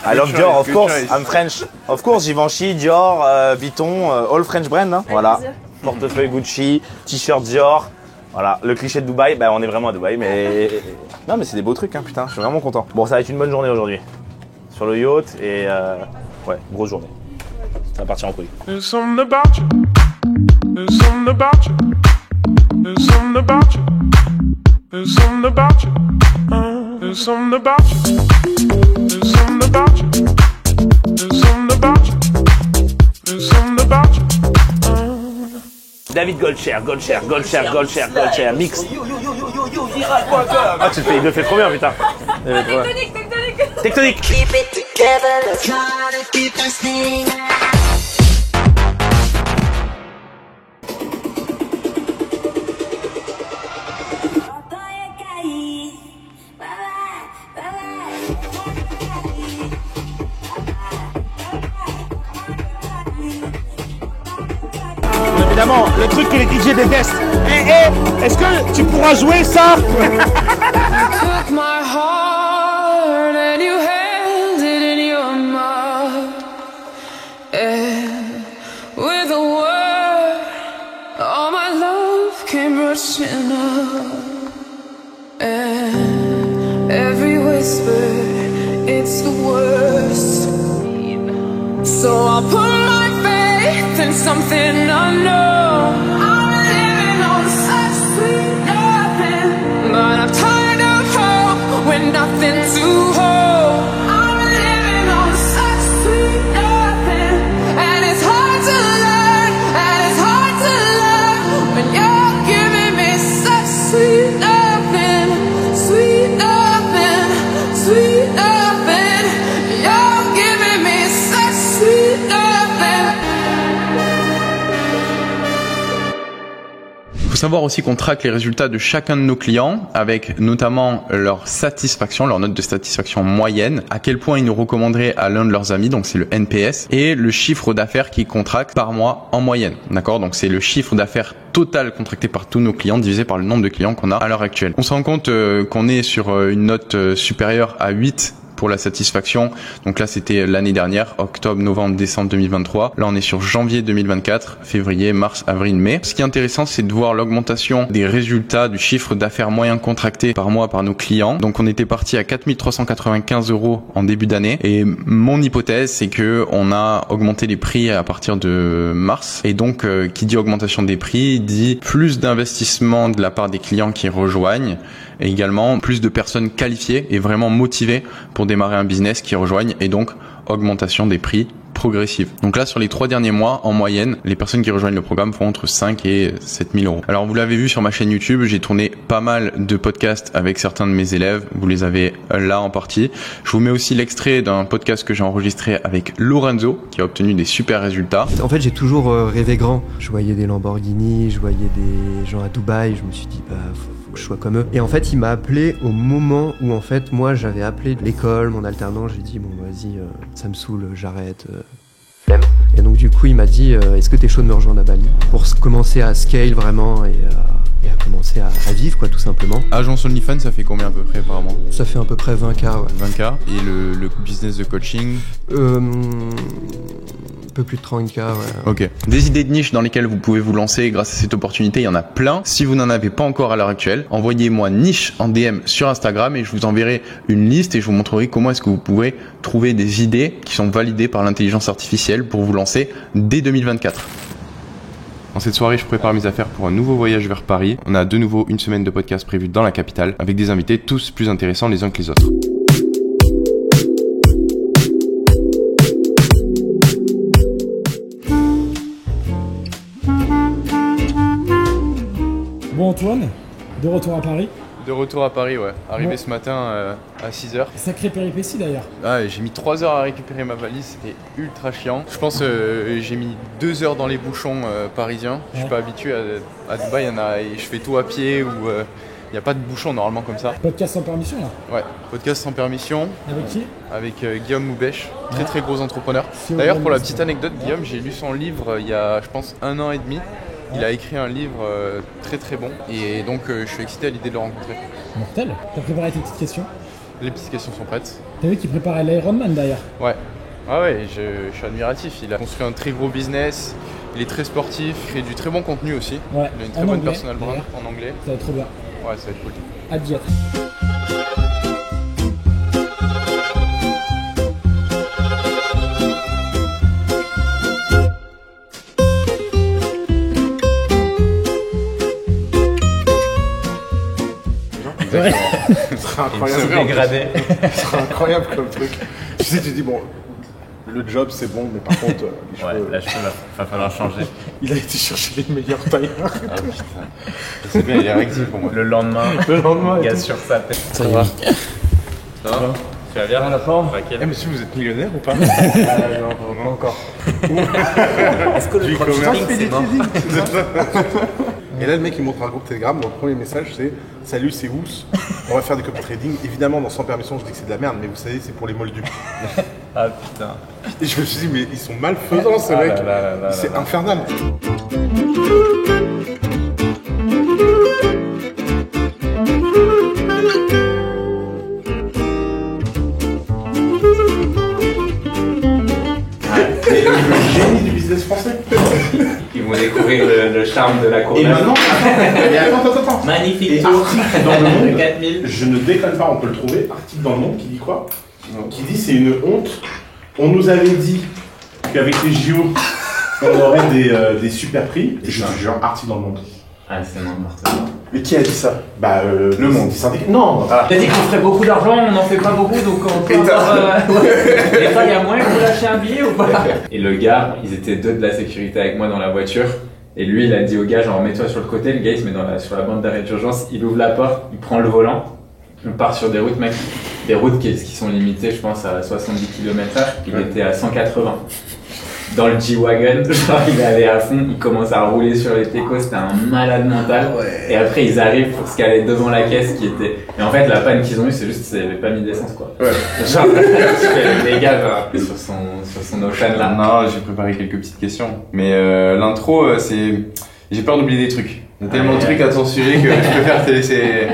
I love Dior, of course. I'm French. Of course, Givenchy, Dior, Vuitton, all French brand, hein? Voilà. Portefeuille Gucci, t-shirt Dior. Voilà, le cliché de Dubaï, bah on est vraiment à Dubaï, mais... Non, mais c'est des beaux trucs, hein, putain, je suis vraiment content. Bon, ça va être une bonne journée aujourd'hui. Sur le yacht, et ouais, grosse journée. Ça va partir en couille. There's something about you. There's something about you. There's something about you. There's something about you. There's something about you. There's something about you. There's something about you. There's something about you. David Goldshare, mix. Ah, tu le fais trop bien, putain. Tectonique. Keep it together, let's try to keep this thing. Évidemment, le truc que les DJ détestent. Est-ce que tu pourras jouer ça? Took my heart and you held it in your mouth, and with a word, all my love came rushing up, and every whisper, it's the worst. So I'll put my faith in something unknown. I'm living on such sweet nothing, but I'm tired of hope with nothing to hold. I'm living on such sweet nothing, and it's hard to learn, and it's hard to love when you're giving me such sweet nothing, sweet nothing, sweet nothing. You're giving me such sweet nothing. Il faut savoir aussi qu'on traque les résultats de chacun de nos clients avec notamment leur satisfaction, leur note de satisfaction moyenne, à quel point ils nous recommanderaient à l'un de leurs amis, donc c'est le NPS, et le chiffre d'affaires qu'ils contractent par mois en moyenne. D'accord? Donc c'est le chiffre d'affaires total contracté par tous nos clients divisé par le nombre de clients qu'on a à l'heure actuelle. On se rend compte qu'on est sur une note supérieure à 8 pour la satisfaction. Donc là, c'était l'année dernière, octobre, novembre, décembre 2023. Là, on est sur janvier 2024, février, mars, avril, mai. Ce qui est intéressant, c'est de voir l'augmentation des résultats du chiffre d'affaires moyen contracté par mois par nos clients. Donc, on était parti à 4 395 € en début d'année. Et mon hypothèse, c'est que on a augmenté les prix à partir de mars. Et donc, qui dit augmentation des prix, dit plus d'investissement de la part des clients qui rejoignent. Et également plus de personnes qualifiées et vraiment motivées pour démarrer un business qui rejoignent, et donc augmentation des prix progressive. Donc là, sur les 3 derniers mois, en moyenne, les personnes qui rejoignent le programme font entre 5 et 7 000 €. Alors, vous l'avez vu sur ma chaîne YouTube, j'ai tourné pas mal de podcasts avec certains de mes élèves. Vous les avez là en partie. Je vous mets aussi l'extrait d'un podcast que j'ai enregistré avec Lorenzo, qui a obtenu des super résultats. En fait, j'ai toujours rêvé grand. Je voyais des Lamborghini, je voyais des gens à Dubaï. Je me suis dit, faut que je sois comme eux. Et en fait, il m'a appelé au moment où, en fait, moi, j'avais appelé l'école, mon alternant. J'ai dit, bon, vas-y, ça me saoule, j'arrête. Flemme. Et donc, du coup, il m'a dit, est-ce que t'es chaud de me rejoindre à Bali pour commencer à scale vraiment et à commencer à vivre, quoi, tout simplement. Agence OnlyFans, ça fait combien à peu près par mois? Ça fait à peu près 20K, ouais. 20K. Et le business de coaching? Un peu plus de 30K, ouais. Ok. Des idées de niche dans lesquelles vous pouvez vous lancer grâce à cette opportunité, il y en a plein. Si vous n'en avez pas encore à l'heure actuelle, envoyez-moi niche en DM sur Instagram et je vous enverrai une liste et je vous montrerai comment est-ce que vous pouvez trouver des idées qui sont validées par l'intelligence artificielle pour vous lancer dès 2024. Dans cette soirée, je prépare mes affaires pour un nouveau voyage vers Paris. On a de nouveau une semaine de podcast prévue dans la capitale avec des invités tous plus intéressants les uns que les autres. Bon Antoine, de retour à Paris. De retour à Paris, ouais. Arrivé ce matin à 6h. Sacrée péripétie d'ailleurs. Ah, j'ai mis 3 heures à récupérer ma valise, c'était ultra chiant. Je pense j'ai mis 2 heures dans les bouchons parisiens. Je suis pas habitué à Dubaï, je fais tout à pied ou il n'y a pas de bouchons normalement comme ça. Podcast sans permission là. Ouais, podcast sans permission. Avec qui? Avec Guillaume Moubèche, très gros entrepreneur. D'ailleurs, pour la petite anecdote, Guillaume, j'ai lu son livre il y a, je pense, 1 an et demi. Il a écrit un livre très bon et donc je suis excité à l'idée de le rencontrer. Mortel. T'as préparé tes petites questions? Les petites questions sont prêtes. T'as vu qu'il préparait l'Ironman d'ailleurs? Ouais. Ah ouais, je suis admiratif. Il a construit un très gros business, il est très sportif, il crée du très bon contenu aussi. Ouais. Il a une très bonne personal brand en anglais. Ça va être trop bien. Ouais, ça va être cool. Hâte d'y être. Ouais. Ce serait incroyable. Ce serait incroyable comme truc. Tu sais, tu dis, bon, le job c'est bon, mais par contre, les cheveux, là, va falloir changer. Il a été chercher les meilleurs tailleurs. Ah putain. C'est bien, il est réactif pour moi. Le lendemain, gaz sur sa tête. Ça va. Ça va? Tu vas bien? À la forme. Eh monsieur, vous êtes millionnaire ou pas? Non, pas encore. Est-ce que le dropshipping c'est mort? Et là, le mec il montre un groupe Telegram. Mon premier message c'est salut, c'est Ous. On va faire des copy trading. Évidemment, dans sans permission, je dis que c'est de la merde, mais vous savez, c'est pour les moldus. Ah putain. Et je me suis dit, mais ils sont malfaisants ces mecs. C'est infernal. C'est le génie du business français. Ils vont découvrir le charme de la cour. Et maintenant, attends. Magnifique. Article dans le monde, 4000. je ne déconne pas, on peut le trouver. Article dans le monde qui dit quoi? Qui dit c'est une honte. On nous avait dit qu'avec les JO, on aurait des super prix. Et je te jure, article dans le monde. Ah, c'est n'importe quoi. Mais qui a dit ça? Bah, le monde. Non. Il a dit qu'on ferait beaucoup d'argent, on n'en fait pas beaucoup, donc on peut avoir... Et ça, il y a moyen que vous lâchez un billet ou pas? Et le gars, ils étaient 2 de la sécurité avec moi dans la voiture. Et lui, il a dit au gars, genre, mets-toi sur le côté. Le gars, il se met sur la bande d'arrêt d'urgence, il ouvre la porte, il prend le volant. On part sur des routes, mec. Des routes qui sont limitées, je pense, à 70 km/h. Il était à 180. Dans le G-Wagon, genre il est allé à fond, il commence à rouler sur les técos, c'était un malade mental. Et après ils arrivent pour se caler devant la caisse qui était... Et en fait la panne qu'ils ont eue c'est juste qu'ils n'avaient pas mis d'essence quoi. Genre les gars genre, sur son Ocean là. Non, j'ai préparé quelques petites questions. Mais l'intro c'est... J'ai peur d'oublier des trucs. Il y a tellement de trucs à ton sujet que je préfère te laisser...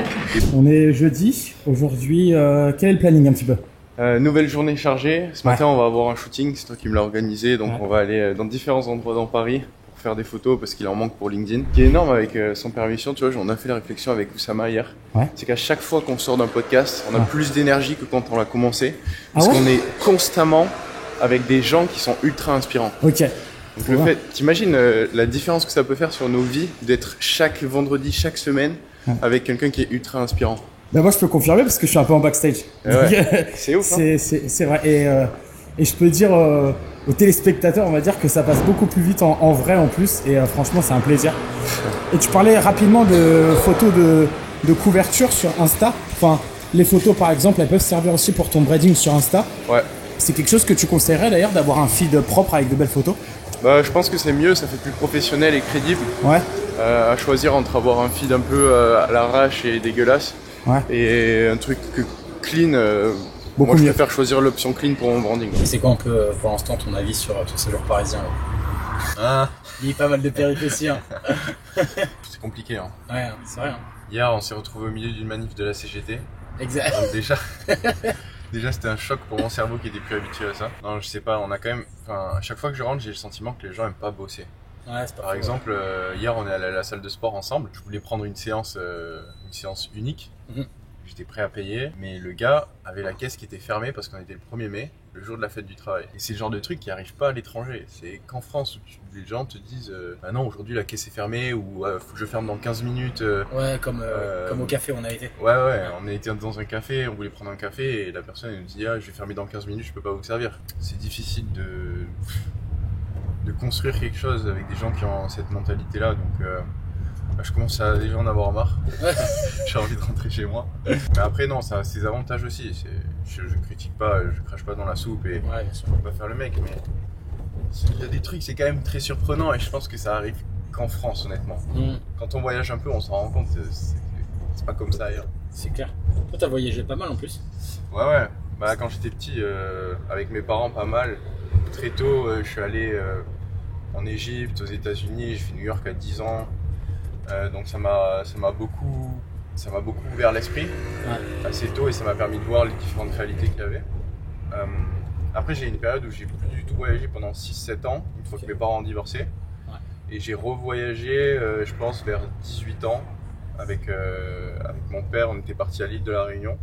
On est jeudi, aujourd'hui, quel est le planning un petit peu? Nouvelle journée chargée. Ce matin, on va avoir un shooting. C'est toi qui me l'as organisé. Donc, on va aller dans différents endroits dans Paris pour faire des photos parce qu'il en manque pour LinkedIn. Ce qui est énorme avec Sans Permission, tu vois, on a fait la réflexion avec Oussama hier. C'est qu'à chaque fois qu'on sort d'un podcast, on a plus d'énergie que quand on l'a commencé. Parce qu'on est constamment avec des gens qui sont ultra inspirants. Ok. Donc, le fait, t'imagines la différence que ça peut faire sur nos vies d'être chaque vendredi, chaque semaine avec quelqu'un qui est ultra inspirant. Bah moi je peux confirmer parce que je suis un peu en backstage. Ouais. C'est ouf. C'est vrai. Et je peux dire aux téléspectateurs, on va dire que ça passe beaucoup plus vite en vrai en plus. Et franchement, c'est un plaisir. Et tu parlais rapidement de photos de couverture sur Insta. Enfin, les photos par exemple, elles peuvent servir aussi pour ton branding sur Insta. Ouais. C'est quelque chose que tu conseillerais d'ailleurs d'avoir un feed propre avec de belles photos? Bah, je pense que c'est mieux, ça fait plus professionnel et crédible. Ouais. À choisir entre avoir un feed un peu à l'arrache et dégueulasse. Ouais. Et un truc clean, moi je préfère choisir l'option clean pour mon branding. C'est quoi un peu pour l'instant ton avis sur ton séjour parisien là? Il y a pas mal de péripéties. Hein. C'est compliqué. Hein. Ouais, c'est vrai. Hein. Hier on s'est retrouvé au milieu d'une manif de la CGT. Exact. Donc déjà c'était un choc pour mon cerveau qui était plus habitué à ça. Non je sais pas, on a quand même... Enfin, à chaque fois que je rentre j'ai le sentiment que les gens aiment pas bosser. Ouais, c'est pas Par exemple, hier on est allé à la salle de sport ensemble. Je voulais prendre une séance unique. J'étais prêt à payer, mais le gars avait la caisse qui était fermée parce qu'on était le 1er mai, le jour de la fête du travail. Et c'est le genre de truc qui arrive pas à l'étranger. C'est qu'en France où les gens te disent bah non, aujourd'hui la caisse est fermée ou faut que je ferme dans 15 minutes. Ouais, comme au café on a été. Ouais, on a été dans un café, on voulait prendre un café et la personne elle nous dit ah je vais fermer dans 15 minutes, je peux pas vous servir. C'est difficile de construire quelque chose avec des gens qui ont cette mentalité-là. Donc Je commence à déjà en avoir marre. J'ai envie de rentrer chez moi. Mais après, non, ça a ses avantages aussi. Je critique pas, je crache pas dans la soupe et je peux pas faire le mec. Mais il y a des trucs, c'est quand même très surprenant et je pense que ça arrive qu'en France, honnêtement. Quand on voyage un peu, on s'en rend compte. C'est pas comme ça ailleurs. C'est clair. Toi, t'as voyagé pas mal en plus. Ouais. Bah, quand j'étais petit, avec mes parents, pas mal. Très tôt, je suis allé en Égypte, aux États-Unis. J'ai fait New York à 10 ans. Donc ça m'a beaucoup ouvert l'esprit assez tôt et ça m'a permis de voir les différentes réalités qu'il y avait. Après, j'ai eu une période où j'ai plus du tout voyagé pendant 6-7 ans, une fois que mes parents ont divorcé. Et j'ai revoyagé, je pense, vers 18 ans avec mon père. On était parti à l'île de la Réunion.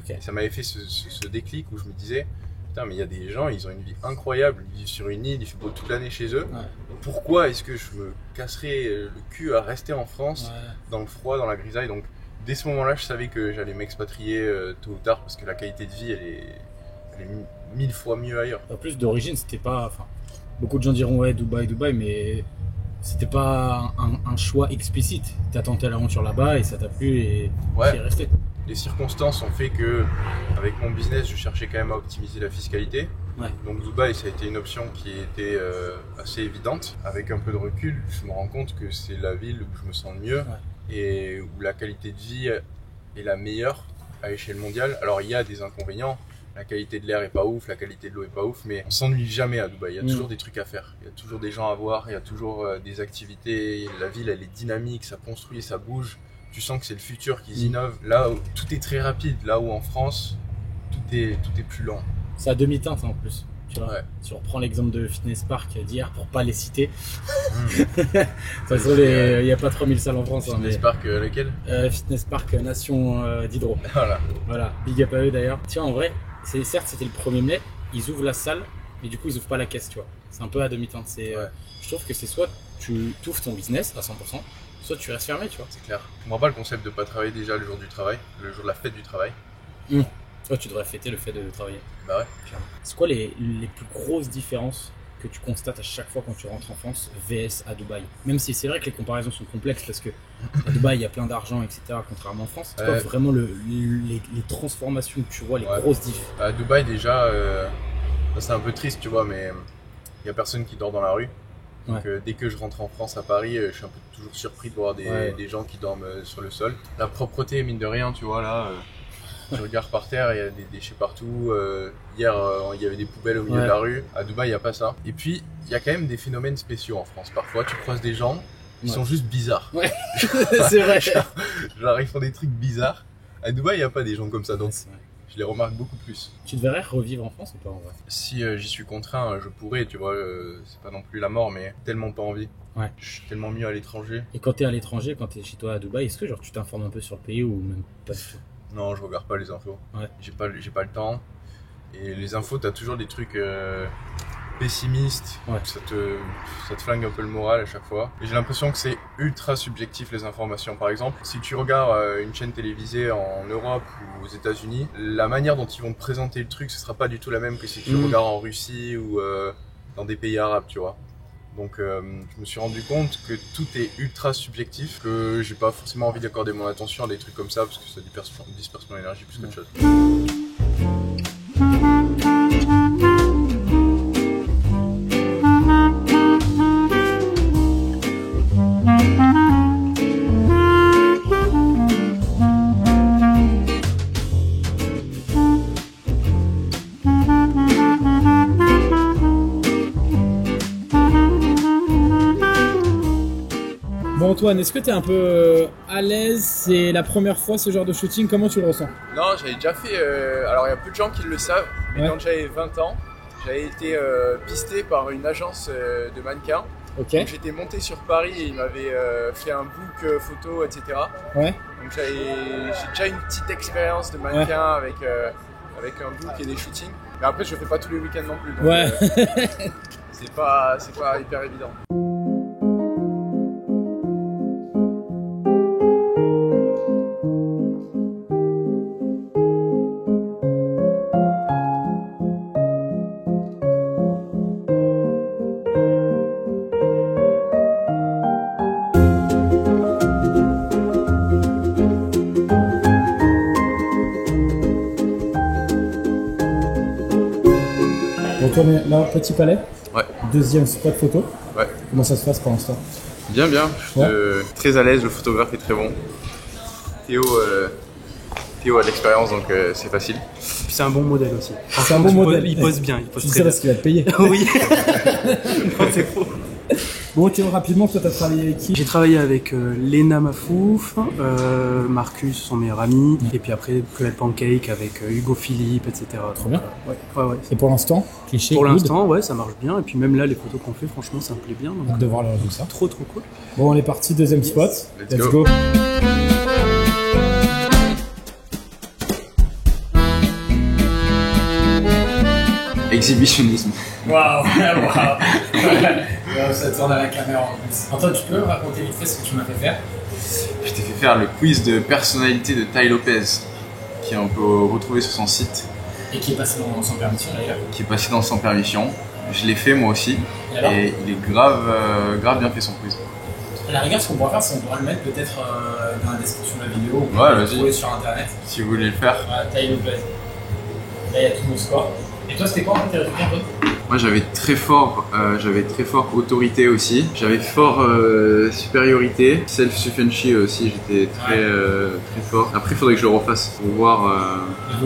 Et ça m'avait fait ce déclic où je me disais, putain, mais il y a des gens, ils ont une vie incroyable, ils vivent sur une île, il fait beau toute l'année chez eux. Pourquoi est-ce que je me casserais le cul à rester en France, dans le froid, dans la grisaille? Donc dès ce moment-là, je savais que j'allais m'expatrier tôt ou tard parce que la qualité de vie, elle est 1000 fois mieux ailleurs. En plus, d'origine, c'était pas... Enfin, beaucoup de gens diront ouais, Dubaï, mais c'était pas un choix explicite. T'as tenté l'aventure là-bas et ça t'a plu et t'y es resté. Les circonstances ont fait que, avec mon business, je cherchais quand même à optimiser la fiscalité. Donc Dubaï, ça a été une option qui était assez évidente. Avec un peu de recul, je me rends compte que c'est la ville où je me sens le mieux et où la qualité de vie est la meilleure à échelle mondiale. Alors il y a des inconvénients, la qualité de l'air est pas ouf, la qualité de l'eau est pas ouf, mais on s'ennuie jamais à Dubaï. Il y a toujours des trucs à faire, il y a toujours des gens à voir, il y a toujours des activités. La ville, elle est dynamique, ça construit, ça bouge. Tu sens que c'est le futur qu'ils innovent. Là où tout est très rapide, là où en France, tout est plus lent. C'est à demi-teinte en plus. Tu vois, si on reprend l'exemple de Fitness Park d'hier, pour pas les citer. Il n'y a pas 3000 salles en France. Fitness Park lequel Fitness Park Nation d'Hydro. Voilà, big up à eux d'ailleurs. Tiens, en vrai, certes c'était le 1er mai, ils ouvrent la salle, mais du coup ils ouvrent pas la caisse, tu vois. C'est un peu à demi-teinte. Je trouve que c'est soit tu ouvres ton business à 100%, soit tu restes fermé, tu vois. C'est clair. Je comprends pas le concept de pas travailler déjà le jour du travail, le jour de la fête du travail. Toi, tu devrais fêter le fait de travailler. Bah ouais. C'est quoi les plus grosses différences que tu constates à chaque fois quand tu rentres en France VS à Dubaï? Même si c'est vrai que les comparaisons sont complexes parce que à Dubaï il y a plein d'argent, etc. contrairement en France. C'est quoi vraiment les transformations que tu vois, les grosses diffs? À Dubaï déjà, c'est un peu triste, tu vois, mais il y a personne qui dort dans la rue. Donc dès que je rentre en France à Paris, je suis un peu toujours surpris de voir des gens qui dorment sur le sol. La propreté, mine de rien, tu vois là. Tu regardes par terre, il y a des déchets partout. Hier, il y avait des poubelles au milieu de la rue. À Dubaï, il n'y a pas ça. Et puis, il y a quand même des phénomènes spéciaux en France. Parfois, tu croises des gens, ils sont juste bizarres. C'est vrai. Genre, ils font des trucs bizarres. À Dubaï, il n'y a pas des gens comme ça, donc je les remarque beaucoup plus. Tu devrais revivre en France ou pas en vrai? Si j'y suis contraint, je pourrais, tu vois. C'est pas non plus la mort, mais tellement pas envie. Je suis tellement mieux à l'étranger. Et quand t'es à l'étranger, quand t'es chez toi à Dubaï, est-ce que genre tu t'informes un peu sur le pays ou même pas du tout? Non, je regarde pas les infos. J'ai pas le temps. Et les infos, t'as toujours des trucs pessimistes. Ça te flingue un peu le moral à chaque fois. Et j'ai l'impression que c'est ultra subjectif les informations. Par exemple, si tu regardes une chaîne télévisée en Europe ou aux États-Unis, la manière dont ils vont te présenter le truc, ce sera pas du tout la même que si tu regardes en Russie ou dans des pays arabes, tu vois. Donc je me suis rendu compte que tout est ultra subjectif, que j'ai pas forcément envie d'accorder mon attention à des trucs comme ça parce que ça disperse mon énergie plus qu'autre chose. Bon Antoine, est-ce que tu es un peu à l'aise? C'est la première fois ce genre de shooting, comment tu le ressens? Non, j'avais déjà fait, alors il y a peu de gens qui le savent, mais quand j'avais 20 ans, j'avais été pisté par une agence de mannequins. Donc j'étais monté sur Paris et ils m'avaient fait un book photo, etc. Donc j'ai déjà une petite expérience de mannequin avec un book et des shootings. Mais après je fais pas tous les week-ends non plus, donc c'est pas hyper évident. Donc on est là, Petit Palais. Ouais. Deuxième spot photo. Ouais. Comment ça se passe pour l'instant? Bien, bien. Je suis très à l'aise, le photographe est très bon. Théo a de l'expérience, donc c'est facile. C'est un bon modèle aussi. C'est un bon modèle. Il pose bien, il pose Tu dis très ça bien. parce qu'il va te payer. Oui. Non, c'est faux. Bon, Théo, rapidement, toi, t'as travaillé avec qui? J'ai travaillé avec Léna Mafouf, Marcus, son meilleur ami, et puis après Club Pancake avec Hugo Philippe, etc. Trop bien. Ouais. Et pour l'instant, cliché? Pour good. l'instant, ouais, ça marche bien. Et puis même là, les photos qu'on fait, franchement, ça me plaît bien. Donc, Hâte de voir le résultat. trop cool. Bon, on est parti, deuxième spot. Let's go. Exhibitionnisme. Waouh. Ça tourne à la caméra en plus. Antoine, tu peux me raconter vite fait ce que tu m'as fait faire? Je t'ai fait faire le quiz de personnalité de Tai Lopez, qui on peut retrouver sur son site. Et qui est passé dans Sans Permission d'ailleurs. Qui est passé dans Sans Permission. Je l'ai fait moi aussi. Et alors Et il est grave bien fait son quiz. À la rigueur, ce qu'on pourra faire, c'est qu'on pourra le mettre peut-être dans la description de la vidéo. Ouais, vas-y. Trouver sur internet. Si vous voulez le faire. Tai Lopez. Là, il y a tous nos scores. Et toi, c'était quoi en fait tes résultats, Antoine? Moi j'avais très fort autorité aussi, j'avais fort supériorité, self-sufficiency aussi, j'étais très fort. Après il faudrait que je le refasse pour voir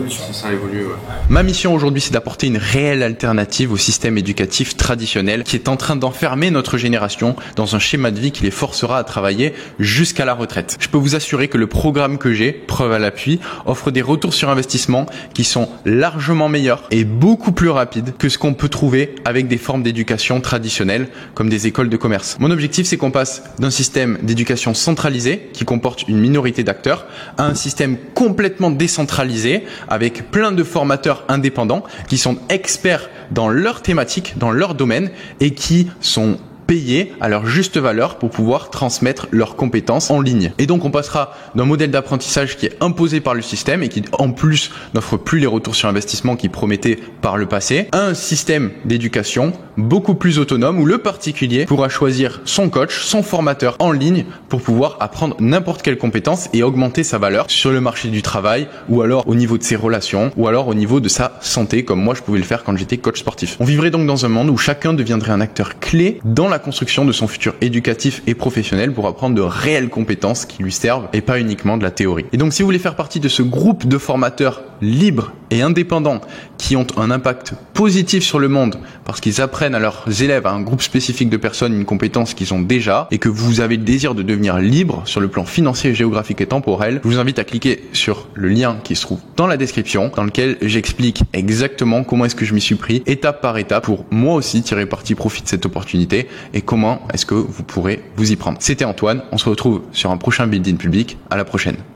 si ça évolue. Ouais. Ma mission aujourd'hui c'est d'apporter une réelle alternative au système éducatif traditionnel qui est en train d'enfermer notre génération dans un schéma de vie qui les forcera à travailler jusqu'à la retraite. Je peux vous assurer que le programme que j'ai, preuve à l'appui, offre des retours sur investissement qui sont largement meilleurs et beaucoup plus rapides que ce qu'on peut trouver avec des formes d'éducation traditionnelles comme des écoles de commerce. Mon objectif, c'est qu'on passe d'un système d'éducation centralisé qui comporte une minorité d'acteurs à un système complètement décentralisé avec plein de formateurs indépendants qui sont experts dans leur thématique, dans leur domaine et qui sont payés à leur juste valeur pour pouvoir transmettre leurs compétences en ligne. Et donc on passera d'un modèle d'apprentissage qui est imposé par le système et qui en plus n'offre plus les retours sur investissement qu'il promettait par le passé, à un système d'éducation beaucoup plus autonome où le particulier pourra choisir son coach, son formateur en ligne pour pouvoir apprendre n'importe quelle compétence et augmenter sa valeur sur le marché du travail ou alors au niveau de ses relations ou alors au niveau de sa santé comme moi je pouvais le faire quand j'étais coach sportif. On vivrait donc dans un monde où chacun deviendrait un acteur clé dans la construction de son futur éducatif et professionnel pour apprendre de réelles compétences qui lui servent et pas uniquement de la théorie. Et donc si vous voulez faire partie de ce groupe de formateurs libres et indépendants qui ont un impact positif sur le monde parce qu'ils apprennent à leurs élèves, à un groupe spécifique de personnes, une compétence qu'ils ont déjà et que vous avez le désir de devenir libre sur le plan financier, géographique et temporel, je vous invite à cliquer sur le lien qui se trouve dans la description dans lequel j'explique exactement comment est-ce que je m'y suis pris étape par étape pour moi aussi tirer profit de cette opportunité et comment est-ce que vous pourrez vous y prendre. C'était Antoine, on se retrouve sur un prochain Build In Public, à la prochaine.